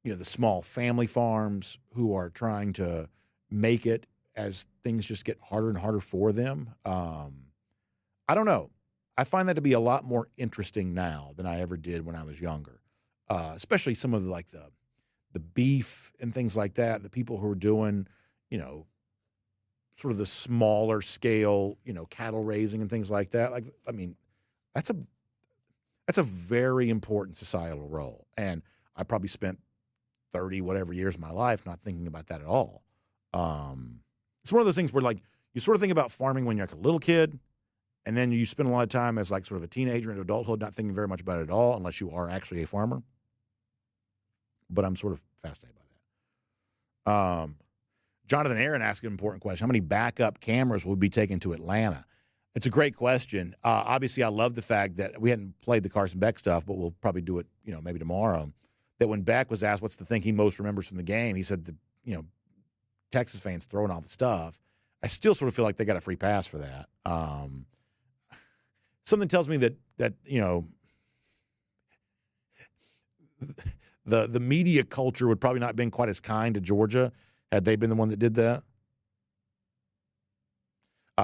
the small family farms who are trying to make it as things just get harder and harder for them. I don't know. I find that to be a lot more interesting now than I ever did when I was younger, especially some of like the beef and things like that. The people who are doing, sort of the smaller scale, cattle raising and things like that. Like, I mean, that's a very important societal role. And I probably spent 30 whatever years of my life not thinking about that at all. It's one of those things where like you sort of think about farming when you're like a little kid, and then you spend a lot of time as like sort of a teenager into adulthood not thinking very much about it at all unless you are actually a farmer. But I'm sort of fascinated by that. Jonathan Aaron asked an important question. How many backup cameras will be taken to Atlanta? It's a great question. Obviously, I love the fact that we hadn't played the Carson Beck stuff, but we'll probably do it, maybe tomorrow. That when Beck was asked what's the thing he most remembers from the game, he said, Texas fans throwing all the stuff. I still sort of feel like they got a free pass for that. Something tells me that the media culture would probably not have been quite as kind to Georgia had they been the one that did that.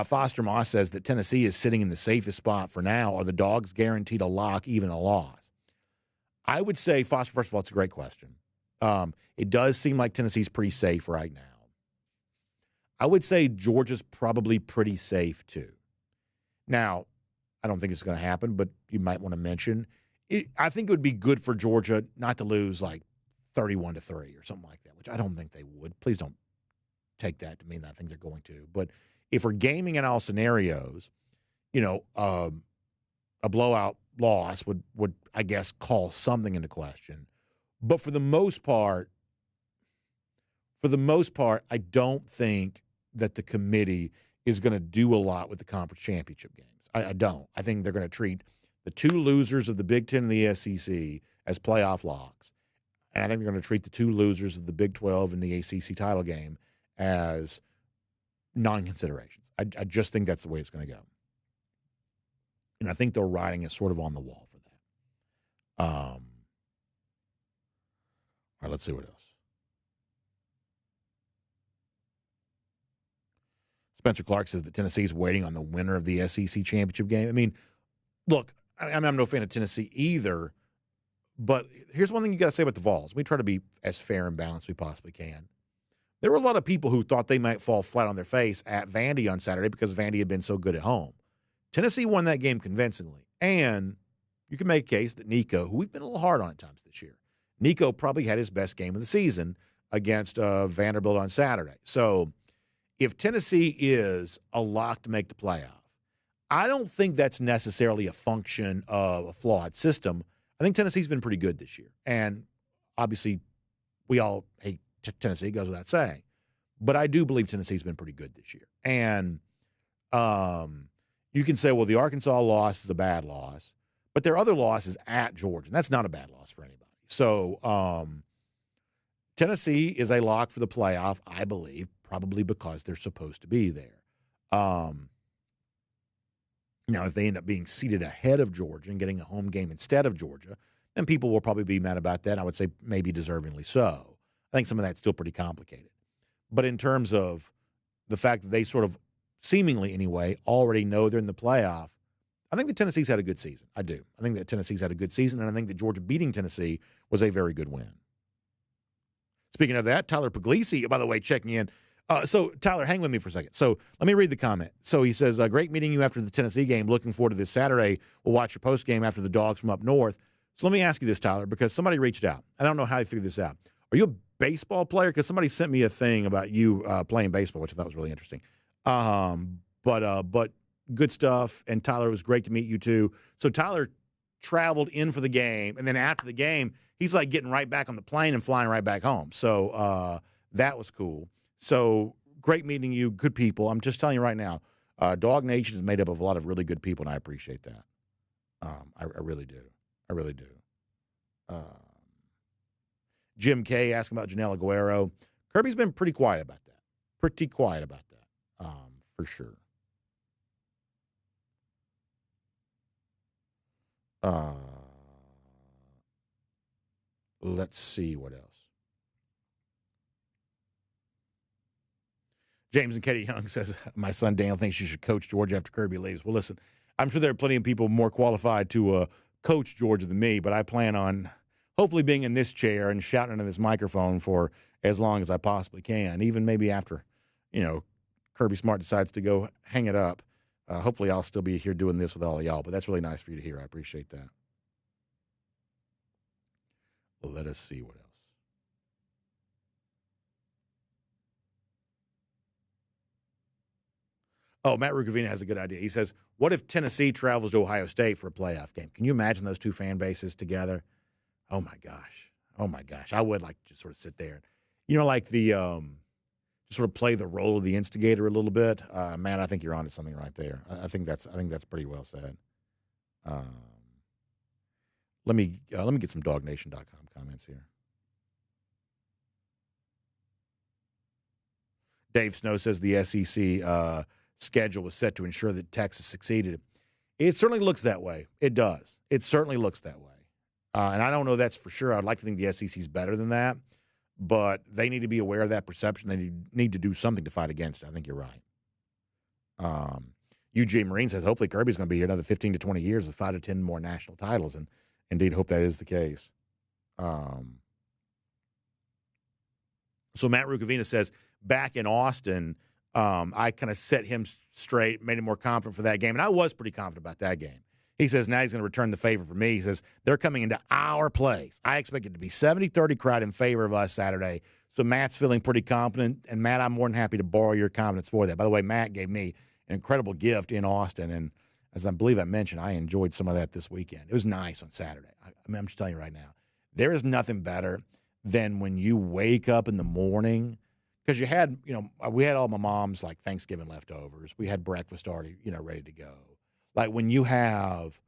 Foster Moss says that Tennessee is sitting in the safest spot for now. Are the Dogs guaranteed a lock, even a loss? I would say, Foster, first of all, it's a great question. It does seem like Tennessee's pretty safe right now. I would say Georgia's probably pretty safe too. Now, I don't think it's going to happen, but you might want to mention it. I think it would be good for Georgia not to lose like 31-3 or something like that, which I don't think they would. Please don't take that to mean that I think they're going to. But if we're gaming in all scenarios, a blowout loss would I guess call something into question. But for the most part, I don't think that the committee is going to do a lot with the conference championship games. I don't. I think they're going to treat the two losers of the Big Ten and the SEC as playoff locks. And I think they're going to treat the two losers of the Big 12 and the ACC title game as non-considerations. I just think that's the way it's going to go. And I think they're riding it sort of on the wall for that. All right, let's see what else. Spencer Clark says that Tennessee's waiting on the winner of the SEC championship game. I mean, look, I'm no fan of Tennessee either, but here's one thing you got to say about the Vols. We try to be as fair and balanced as we possibly can. There were a lot of people who thought they might fall flat on their face at Vandy on Saturday because Vandy had been so good at home. Tennessee won that game convincingly, and you can make a case that Nico, who we've been a little hard on at times this year, Nico probably had his best game of the season against Vanderbilt on Saturday. So if Tennessee is a lock to make the playoff, I don't think that's necessarily a function of a flawed system. I think Tennessee's been pretty good this year. And obviously, we all hate Tennessee, goes without saying. But I do believe Tennessee's been pretty good this year. And you can say, well, the Arkansas loss is a bad loss. But there are other losses at Georgia, and that's not a bad loss for anybody. So Tennessee is a lock for the playoff, I believe, probably because they're supposed to be there. Now, if they end up being seated ahead of Georgia and getting a home game instead of Georgia, then people will probably be mad about that. I would say maybe deservingly so. I think some of that's still pretty complicated. But in terms of the fact that they sort of, seemingly anyway, already know they're in the playoff, I think that Tennessee's had a good season. I do. I think that Tennessee's had a good season, and I think that Georgia beating Tennessee was a very good win. Speaking of that, Tyler Puglisi, by the way, checking in. So, Tyler, hang with me for a second. So, let me read the comment. So, he says, great meeting you after the Tennessee game. Looking forward to this Saturday. We'll watch your post game after the Dogs from up north. So, let me ask you this, Tyler, because somebody reached out. I don't know how you figured this out. Are you a baseball player? Because somebody sent me a thing about you playing baseball, which I thought was really interesting. But good stuff. And, Tyler, it was great to meet you, too. So, Tyler traveled in for the game, and then after the game, he's like getting right back on the plane and flying right back home. So, that was cool. So, great meeting you, good people. I'm just telling you right now, DawgNation is made up of a lot of really good people, and I appreciate that. I really do. I really do. Jim K. asking about Janelle Aguero. Kirby's been pretty quiet about that. For sure. Let's see what else. James and Katie Young says, my son Daniel thinks you should coach Georgia after Kirby leaves. Well, listen, I'm sure there are plenty of people more qualified to coach Georgia than me, but I plan on hopefully being in this chair and shouting into this microphone for as long as I possibly can, even maybe after, Kirby Smart decides to go hang it up. Hopefully I'll still be here doing this with all of y'all, but that's really nice for you to hear. I appreciate that. Well, let us see what else. Oh, Matt Rugavina has a good idea. He says, what if Tennessee travels to Ohio State for a playoff game? Can you imagine those two fan bases together? Oh, my gosh. I would like to just sort of sit there. Like the just sort of play the role of the instigator a little bit. Matt, I think you're onto something right there. I think that's pretty well said. Let me get some DawgNation.com comments here. Dave Snow says the SEC schedule was set to ensure that Texas succeeded. It certainly looks that way. It does. It certainly looks that way. And I don't know that's for sure. I'd like to think the SEC is better than that, but they need to be aware of that perception. They need to do something to fight against it. I think you're right. UGA Marine says hopefully Kirby's going to be here another 15 to 20 years with 5 to 10 more national titles, and indeed hope that is the case. So Matt Rukavina says, back in Austin, I kind of set him straight, made him more confident for that game, and I was pretty confident about that game. He says now he's going to return the favor for me. He says they're coming into our place. I expect it to be 70-30 crowd in favor of us Saturday. So Matt's feeling pretty confident, and Matt, I'm more than happy to borrow your confidence for that. By the way, Matt gave me an incredible gift in Austin, and as I believe I mentioned, I enjoyed some of that this weekend. It was nice on Saturday. I'm just telling you right now, there is nothing better than when you wake up in the morning, because you had, we had all my mom's like Thanksgiving leftovers. We had breakfast already, ready to go. Like when you have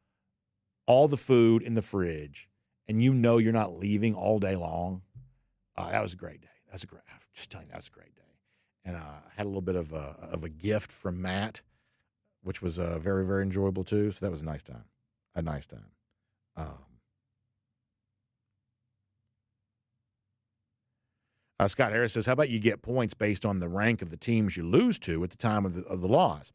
all the food in the fridge and you're not leaving all day long, that was a great day. I'm just telling you, that was a great day. And I had a little bit of a gift from Matt, which was very, very enjoyable too. So that was a nice time. Scott Harris says, how about you get points based on the rank of the teams you lose to at the time of the loss?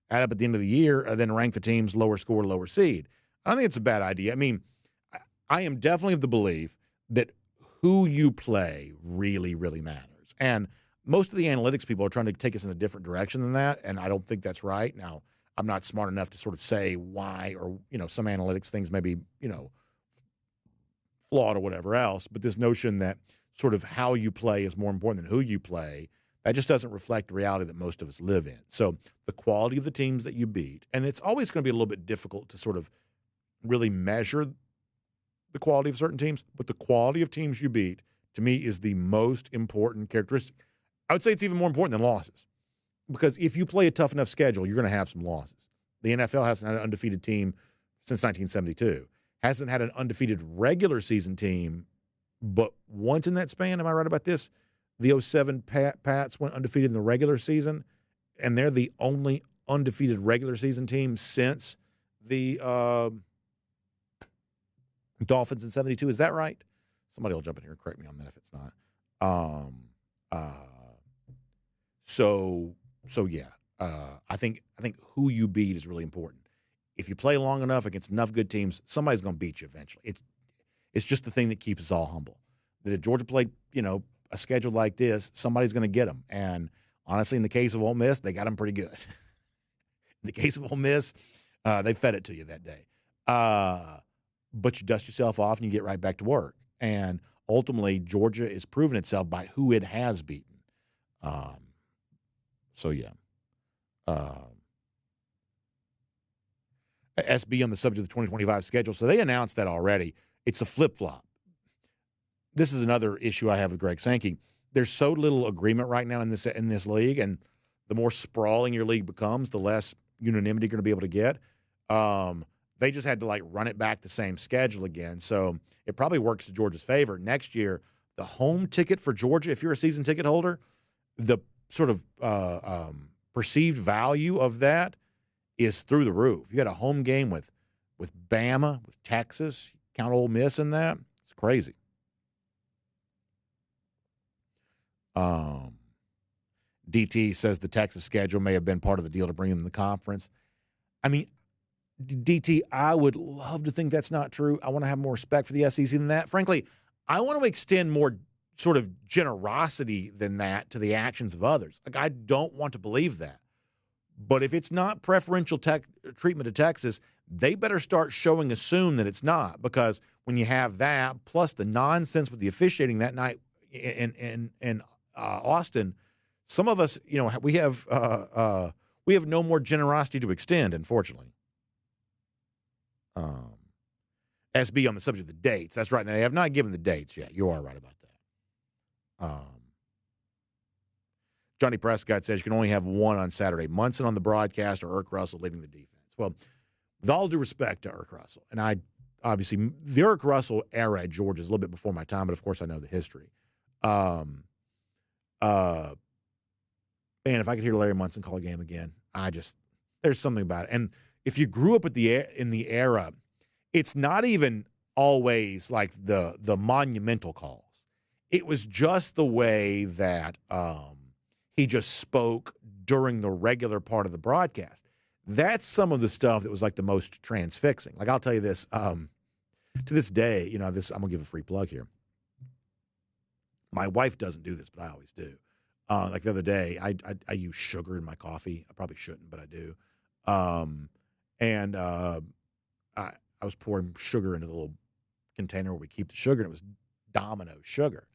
Add up at the end of the year, then rank the teams lower score, lower seed. I don't think it's a bad idea. I mean, I am definitely of the belief that who you play really, really matters. And most of the analytics people are trying to take us in a different direction than that, and I don't think that's right. Now, I'm not smart enough to sort of say why, or, some analytics things may be, flawed or whatever else, but this notion that sort of how you play is more important than who you play, that just doesn't reflect the reality that most of us live in. So the quality of the teams that you beat, and it's always going to be a little bit difficult to sort of really measure the quality of certain teams, but the quality of teams you beat, to me, is the most important characteristic. I would say it's even more important than losses, because if you play a tough enough schedule, you're going to have some losses. The NFL hasn't had an undefeated team since 1972, hasn't had an undefeated regular season team, but once in that span. Am I right about this? The 07 Pats went undefeated in the regular season, and they're the only undefeated regular season team since the Dolphins in 72. Is that right? Somebody will jump in here and correct me on that if it's not. So yeah. I think who you beat is really important. If you play long enough against enough good teams, somebody's going to beat you eventually. It's just the thing that keeps us all humble. That if Georgia played, a schedule like this, somebody's going to get them. And honestly, in the case of Ole Miss, they got them pretty good. In the case of Ole Miss, they fed it to you that day. But you dust yourself off and you get right back to work. And ultimately, Georgia is proving itself by who it has beaten. So, yeah. SB on the subject of the 2025 schedule. So they announced that already. It's a flip-flop. This is another issue I have with Greg Sankey. There's so little agreement right now in this league, and the more sprawling your league becomes, the less unanimity you're going to be able to get. They just had to run it back the same schedule again. So it probably works to Georgia's favor. Next year, the home ticket for Georgia, if you're a season ticket holder, the sort of perceived value of that is through the roof. You got a home game with with Bama, with Texas. Count Ole Miss in that. It's crazy. DT says the Texas schedule may have been part of the deal to bring them in the conference. I mean, DT, I would love to think that's not true. I want to have more respect for the SEC than that. Frankly, I want to extend more sort of generosity than that to the actions of others. Like, I don't want to believe that. But if it's not preferential treatment to Texas, they better start showing us soon that it's not, because when you have that, plus the nonsense with the officiating that night in Austin, some of us, we have no more generosity to extend, unfortunately. SB on the subject of the dates. That's right. They have not given the dates yet. You are right about that. Johnny Prescott says you can only have one on Saturday. Munson on the broadcast or Irk Russell leading the defense. Well, with all due respect to Irk Russell, and I obviously the Irk Russell era at Georgia is a little bit before my time, but of course I know the history. Man, if I could hear Larry Munson call a game again, there's something about it. And if you grew up in the era, it's not even always like the monumental calls. It was just the way that he just spoke during the regular part of the broadcast. That's some of the stuff that was like the most transfixing. Like, I'll tell you this, to this day, I'm going to give a free plug here. My wife doesn't do this, but I always do. Like the other day, I use sugar in my coffee. I probably shouldn't, but I do. I was pouring sugar into the little container where we keep the sugar, and it was Domino sugar.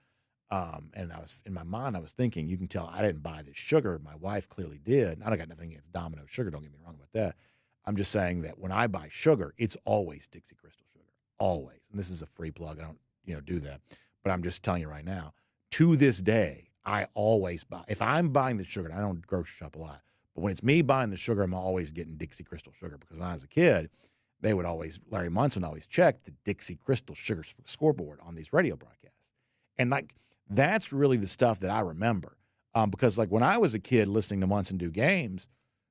And I was in my mind, I was thinking, you can tell I didn't buy this sugar. My wife clearly did. And I got nothing against Domino sugar. Don't get me wrong about that. I'm just saying that when I buy sugar, it's always Dixie Crystal sugar, always. And this is a free plug. I don't, do that. But I'm just telling you right now, to this day, I always buy. If I'm buying the sugar, and I don't grocery shop a lot, but when it's me buying the sugar, I'm always getting Dixie Crystal sugar, because when I was a kid, Larry Munson always checked the Dixie Crystal sugar scoreboard on these radio broadcasts. And like, that's really the stuff that I remember. Because like when I was a kid listening to Munson do games,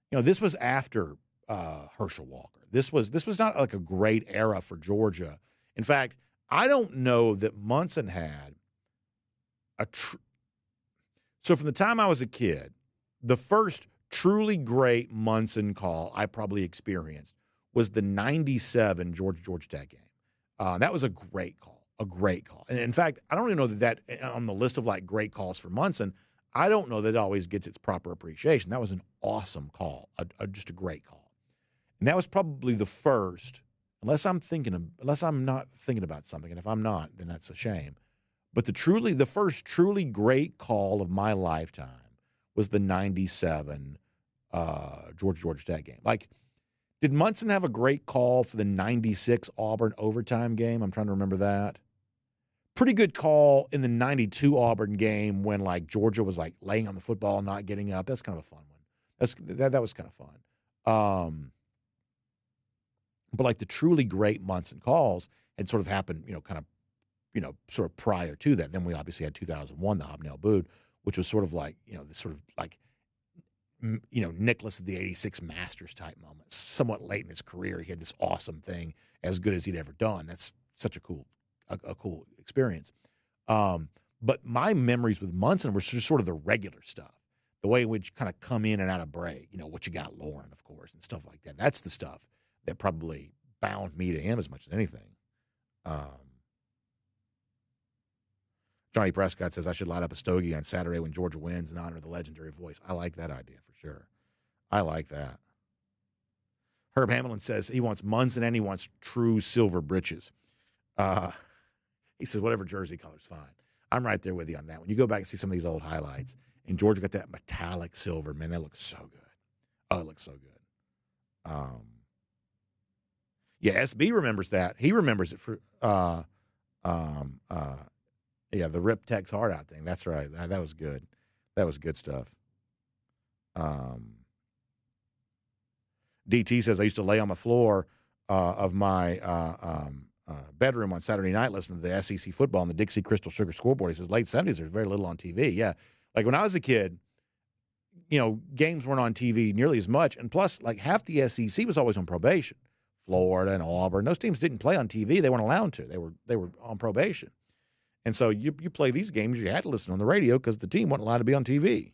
this was after Herschel Walker. This was not like a great era for Georgia. In fact, I don't know that Munson had so from the time I was a kid, the first truly great Munson call I probably experienced was the 97 Georgia Tech game. That was a great call. And in fact, I don't even know that on the list of like great calls for Munson, I don't know that it always gets its proper appreciation. That was an awesome call, just a great call. And that was probably the first, unless I'm not thinking about something, and if I'm not, then that's a shame. But the first truly great call of my lifetime was the 97 Georgia Tech game. Like, did Munson have a great call for the 96 Auburn overtime game? I'm trying to remember that. Pretty good call in the 92 Auburn game when like Georgia was like laying on the football, not getting up. That's kind of a fun one. That was kind of fun. But like the truly great Munson calls had sort of happened, sort of prior to that. Then we obviously had 2001, the Hobnail Boot, which was sort of like, this sort of like, Nicholas of the 86 Masters type moments. Somewhat late in his career, he had this awesome thing, as good as he'd ever done. That's such a cool experience. But my memories with Munson were just sort of the regular stuff, the way it would kind of come in and out of break. What you got, Lauren, of course, and stuff like that. That's the stuff that probably bound me to him as much as anything. Johnny Prescott says I should light up a stogie on Saturday when Georgia wins in honor of the legendary voice. I like that idea for sure. I like that. Herb Hamlin says he wants Munson and he wants true silver breeches. He says whatever jersey color's fine. I'm right there with you on that. When you go back and see some of these old highlights, and Georgia got that metallic silver, man, that looks so good. Oh, it looks so good. Yeah, SB remembers that. He remembers it for the Rip Tex Heart Out thing. That's right. That was good. That was good stuff. DT says I used to lay on the floor of my bedroom on Saturday night listening to the SEC football on the Dixie Crystal Sugar scoreboard. He says late 70s, there's very little on TV. Yeah. Like when I was a kid, games weren't on TV nearly as much. And plus, like half the SEC was always on probation. Florida and Auburn. Those teams didn't play on TV. They weren't allowed to. They were on probation. And so you play these games, you had to listen on the radio because the team wasn't allowed to be on TV,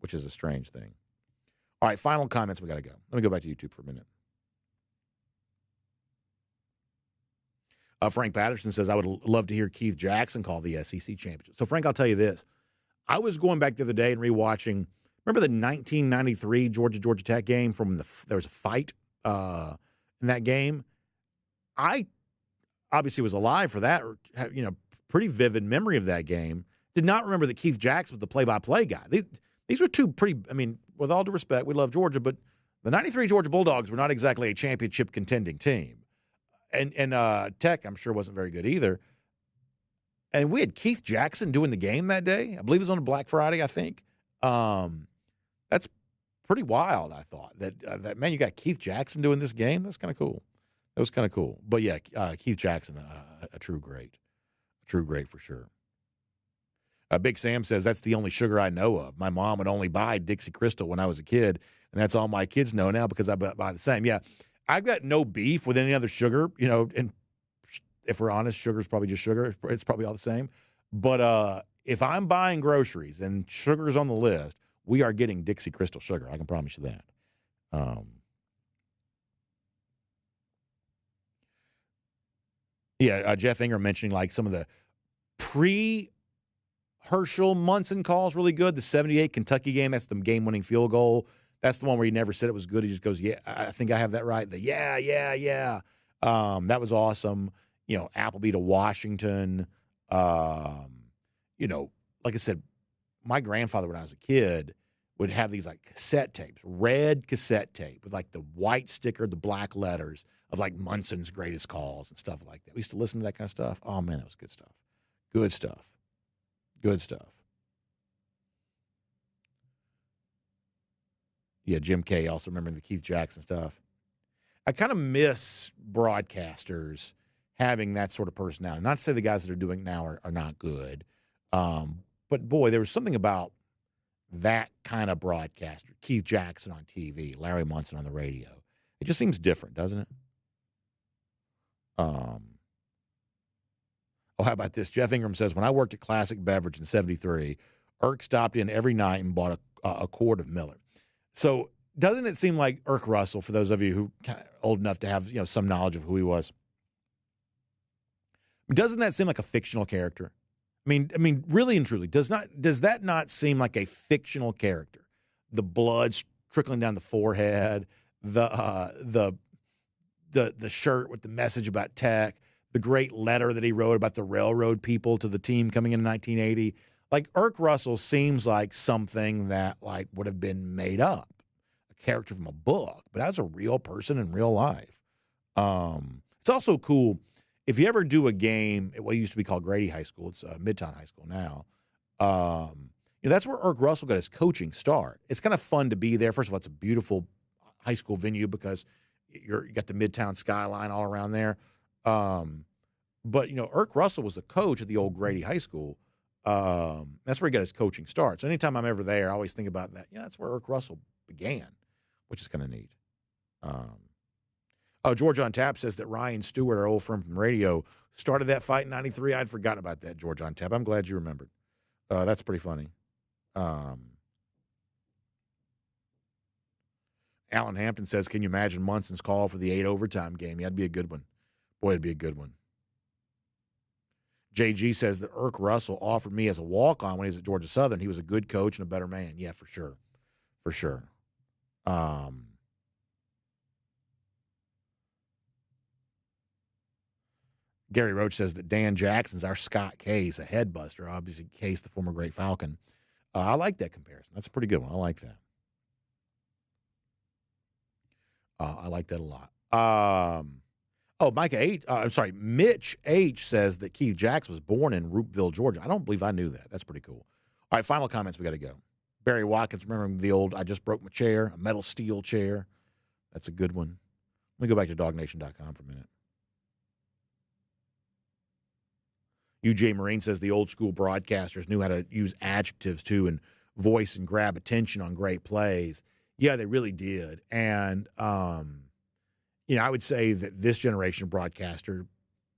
which is a strange thing. All right, final comments. We got to go. Let me go back to YouTube for a minute. Frank Patterson says, I would love to hear Keith Jackson call the SEC championship. So, Frank, I'll tell you this. I was going back the other day and rewatching, remember the 1993 Georgia Tech game from there was a fight in that game? I obviously was alive for that, pretty vivid memory of that game. Did not remember that Keith Jackson was the play-by-play guy. These were two pretty, with all due respect, we love Georgia, but the 93 Georgia Bulldogs were not exactly a championship contending team. And Tech, I'm sure, wasn't very good either. And we had Keith Jackson doing the game that day. I believe it was on a Black Friday, I think. That's pretty wild, I thought. That man, you got Keith Jackson doing this game? That's kind of cool. That was kind of cool. But, yeah, Keith Jackson, a true great. A true great for sure. Big Sam says, that's the only sugar I know of. My mom would only buy Dixie Crystal when I was a kid, and that's all my kids know now because I buy the same. Yeah, I've got no beef with any other sugar, and if we're honest, sugar's probably just sugar. It's probably all the same. But if I'm buying groceries and sugar's on the list, we are getting Dixie Crystal sugar. I can promise you that. Jeff Ingram mentioning like some of the pre-Herschel Munson calls really good. The 78 Kentucky game, that's the game-winning field goal. That's the one where he never said it was good. He just goes, yeah, I think I have that right. Yeah. That was awesome. Appleby to Washington. Like I said, my grandfather, when I was a kid, would have these like cassette tapes, red cassette tape with like the white sticker, the black letters of like Munson's greatest calls and stuff like that. We used to listen to that kind of stuff. Oh, man, that was good stuff. Good stuff. Good stuff. Yeah, Jim K. also remembering the Keith Jackson stuff. I kind of miss broadcasters having that sort of personality. Not to say the guys that are doing it now are not good. But, boy, there was something about that kind of broadcaster. Keith Jackson on TV, Larry Munson on the radio. It just seems different, doesn't it? How about this? Jeff Ingram says, when I worked at Classic Beverage in 73, Irk stopped in every night and bought a quart of Miller. So doesn't it seem like Irk Russell, for those of you who kind of old enough to have some knowledge of who he was, doesn't that seem like a fictional character? I mean, really and truly, does that not seem like a fictional character? The blood trickling down the forehead, the shirt with the message about Tech, the great letter that he wrote about the railroad people to the team coming in 1980. Like Irk Russell seems like something that like would have been made up, a character from a book, but as a real person in real life. It's also cool if you ever do a game at what used to be called Grady High School. It's Midtown High School now. That's where Irk Russell got his coaching start. It's kind of fun to be there. First of all, it's a beautiful high school venue because you got the Midtown skyline all around there. But Irk Russell was the coach at the old Grady High School. That's where he got his coaching start. So anytime I'm ever there, I always think about that. That's where Irk Russell began, which is kind of neat. George on Tap says that Ryan Stewart, our old friend from radio, started that fight in 93. I'd forgotten about that, George on Tap. I'm glad you remembered. That's pretty funny. Alan Hampton says, can you imagine Munson's call for the 8 overtime game? Yeah, it'd be a good one. Boy, it'd be a good one. JG says that Irk Russell offered me as a walk-on when he was at Georgia Southern. He was a good coach and a better man. Yeah, for sure. For sure. Gary Roach says that Dan Jackson's our Scott Case, a head buster. Obviously, Case, the former great Falcon. I like that comparison. That's a pretty good one. I like that. I like that a lot. Mitch H says that Keith Jackson was born in Roopville, Georgia. I don't believe I knew that. That's pretty cool. All right, final comments. We got to go. Barry Watkins, remembering the old, I just broke my chair, a metal steel chair. That's a good one. Let me go back to DawgNation.com for a minute. UGA Marine says the old school broadcasters knew how to use adjectives too and voice and grab attention on great plays. Yeah, they really did. And, I would say that this generation of broadcaster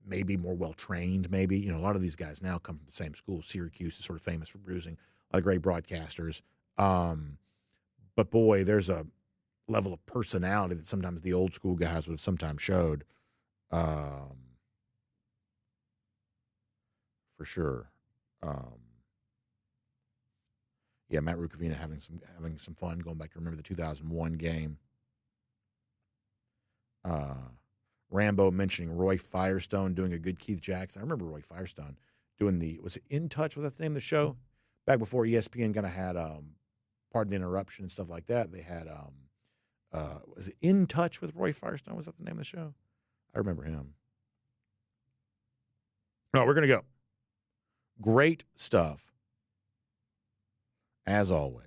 may be more well-trained, maybe. A lot of these guys now come from the same school. Syracuse is sort of famous for producing a lot of great broadcasters. But, boy, there's a level of personality that sometimes the old school guys would have sometimes showed. For sure. Yeah, Matt Rukavina having some fun, going back to remember the 2001 game. Rambo mentioning Roy Firestone doing a good Keith Jackson. I remember Roy Firestone doing was it In Touch, was that the name of the show? Back before ESPN kind of had, pardon the interruption and stuff like that, they had, was it In Touch with Roy Firestone? Was that the name of the show? I remember him. No, we're going to go. Great stuff, as always.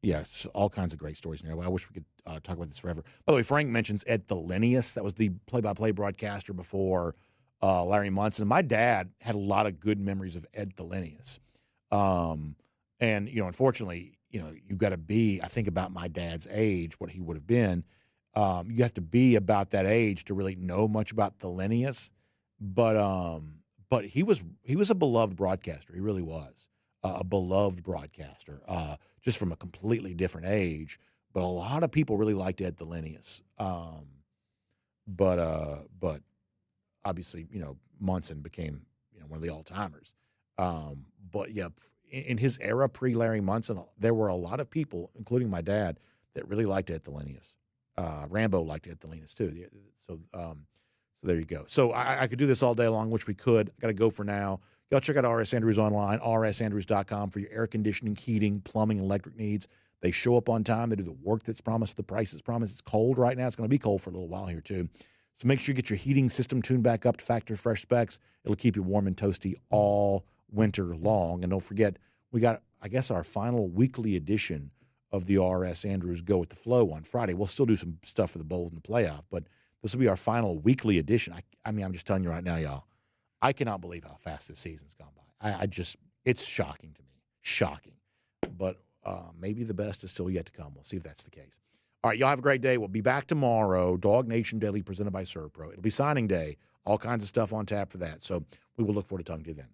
Yes, all kinds of great stories in there. I wish we could talk about this forever. By the way, Frank mentions Ed Thelenius. That was the play-by-play broadcaster before Larry Munson. My dad had a lot of good memories of Ed Thelenius. And, unfortunately, you've got to be, I think about my dad's age, what he would have been. You have to be about that age to really know much about Thelenius. But he was a beloved broadcaster. He really was a beloved broadcaster, just from a completely different age. But a lot of people really liked Ed Thelenius. But obviously, Munson became one of the all-timers. But yeah, in his era, pre-Larry Munson, there were a lot of people, including my dad, that really liked Ed Thelenius. Rambo liked Ed Thelenius too. So there you go. So I could do this all day long, which we could. I got to go for now. Y'all check out RS Andrews online, rsandrews.com, for your air conditioning, heating, plumbing, electric needs. They show up on time. They do the work that's promised, the price that's promised. It's cold right now. It's going to be cold for a little while here too. So make sure you get your heating system tuned back up to factory fresh specs. It'll keep you warm and toasty all winter long. And don't forget, we got, I guess, our final weekly edition of the RS Andrews Go with the Flow on Friday. We'll still do some stuff for the Bowls and the playoff, but this will be our final weekly edition. I mean, I'm just telling you right now, y'all, I cannot believe how fast this season's gone by. It's shocking to me. Shocking. But maybe the best is still yet to come. We'll see if that's the case. All right, y'all have a great day. We'll be back tomorrow. DawgNation Daily presented by ServPro. It'll be signing day. All kinds of stuff on tap for that. So we will look forward to talking to you then.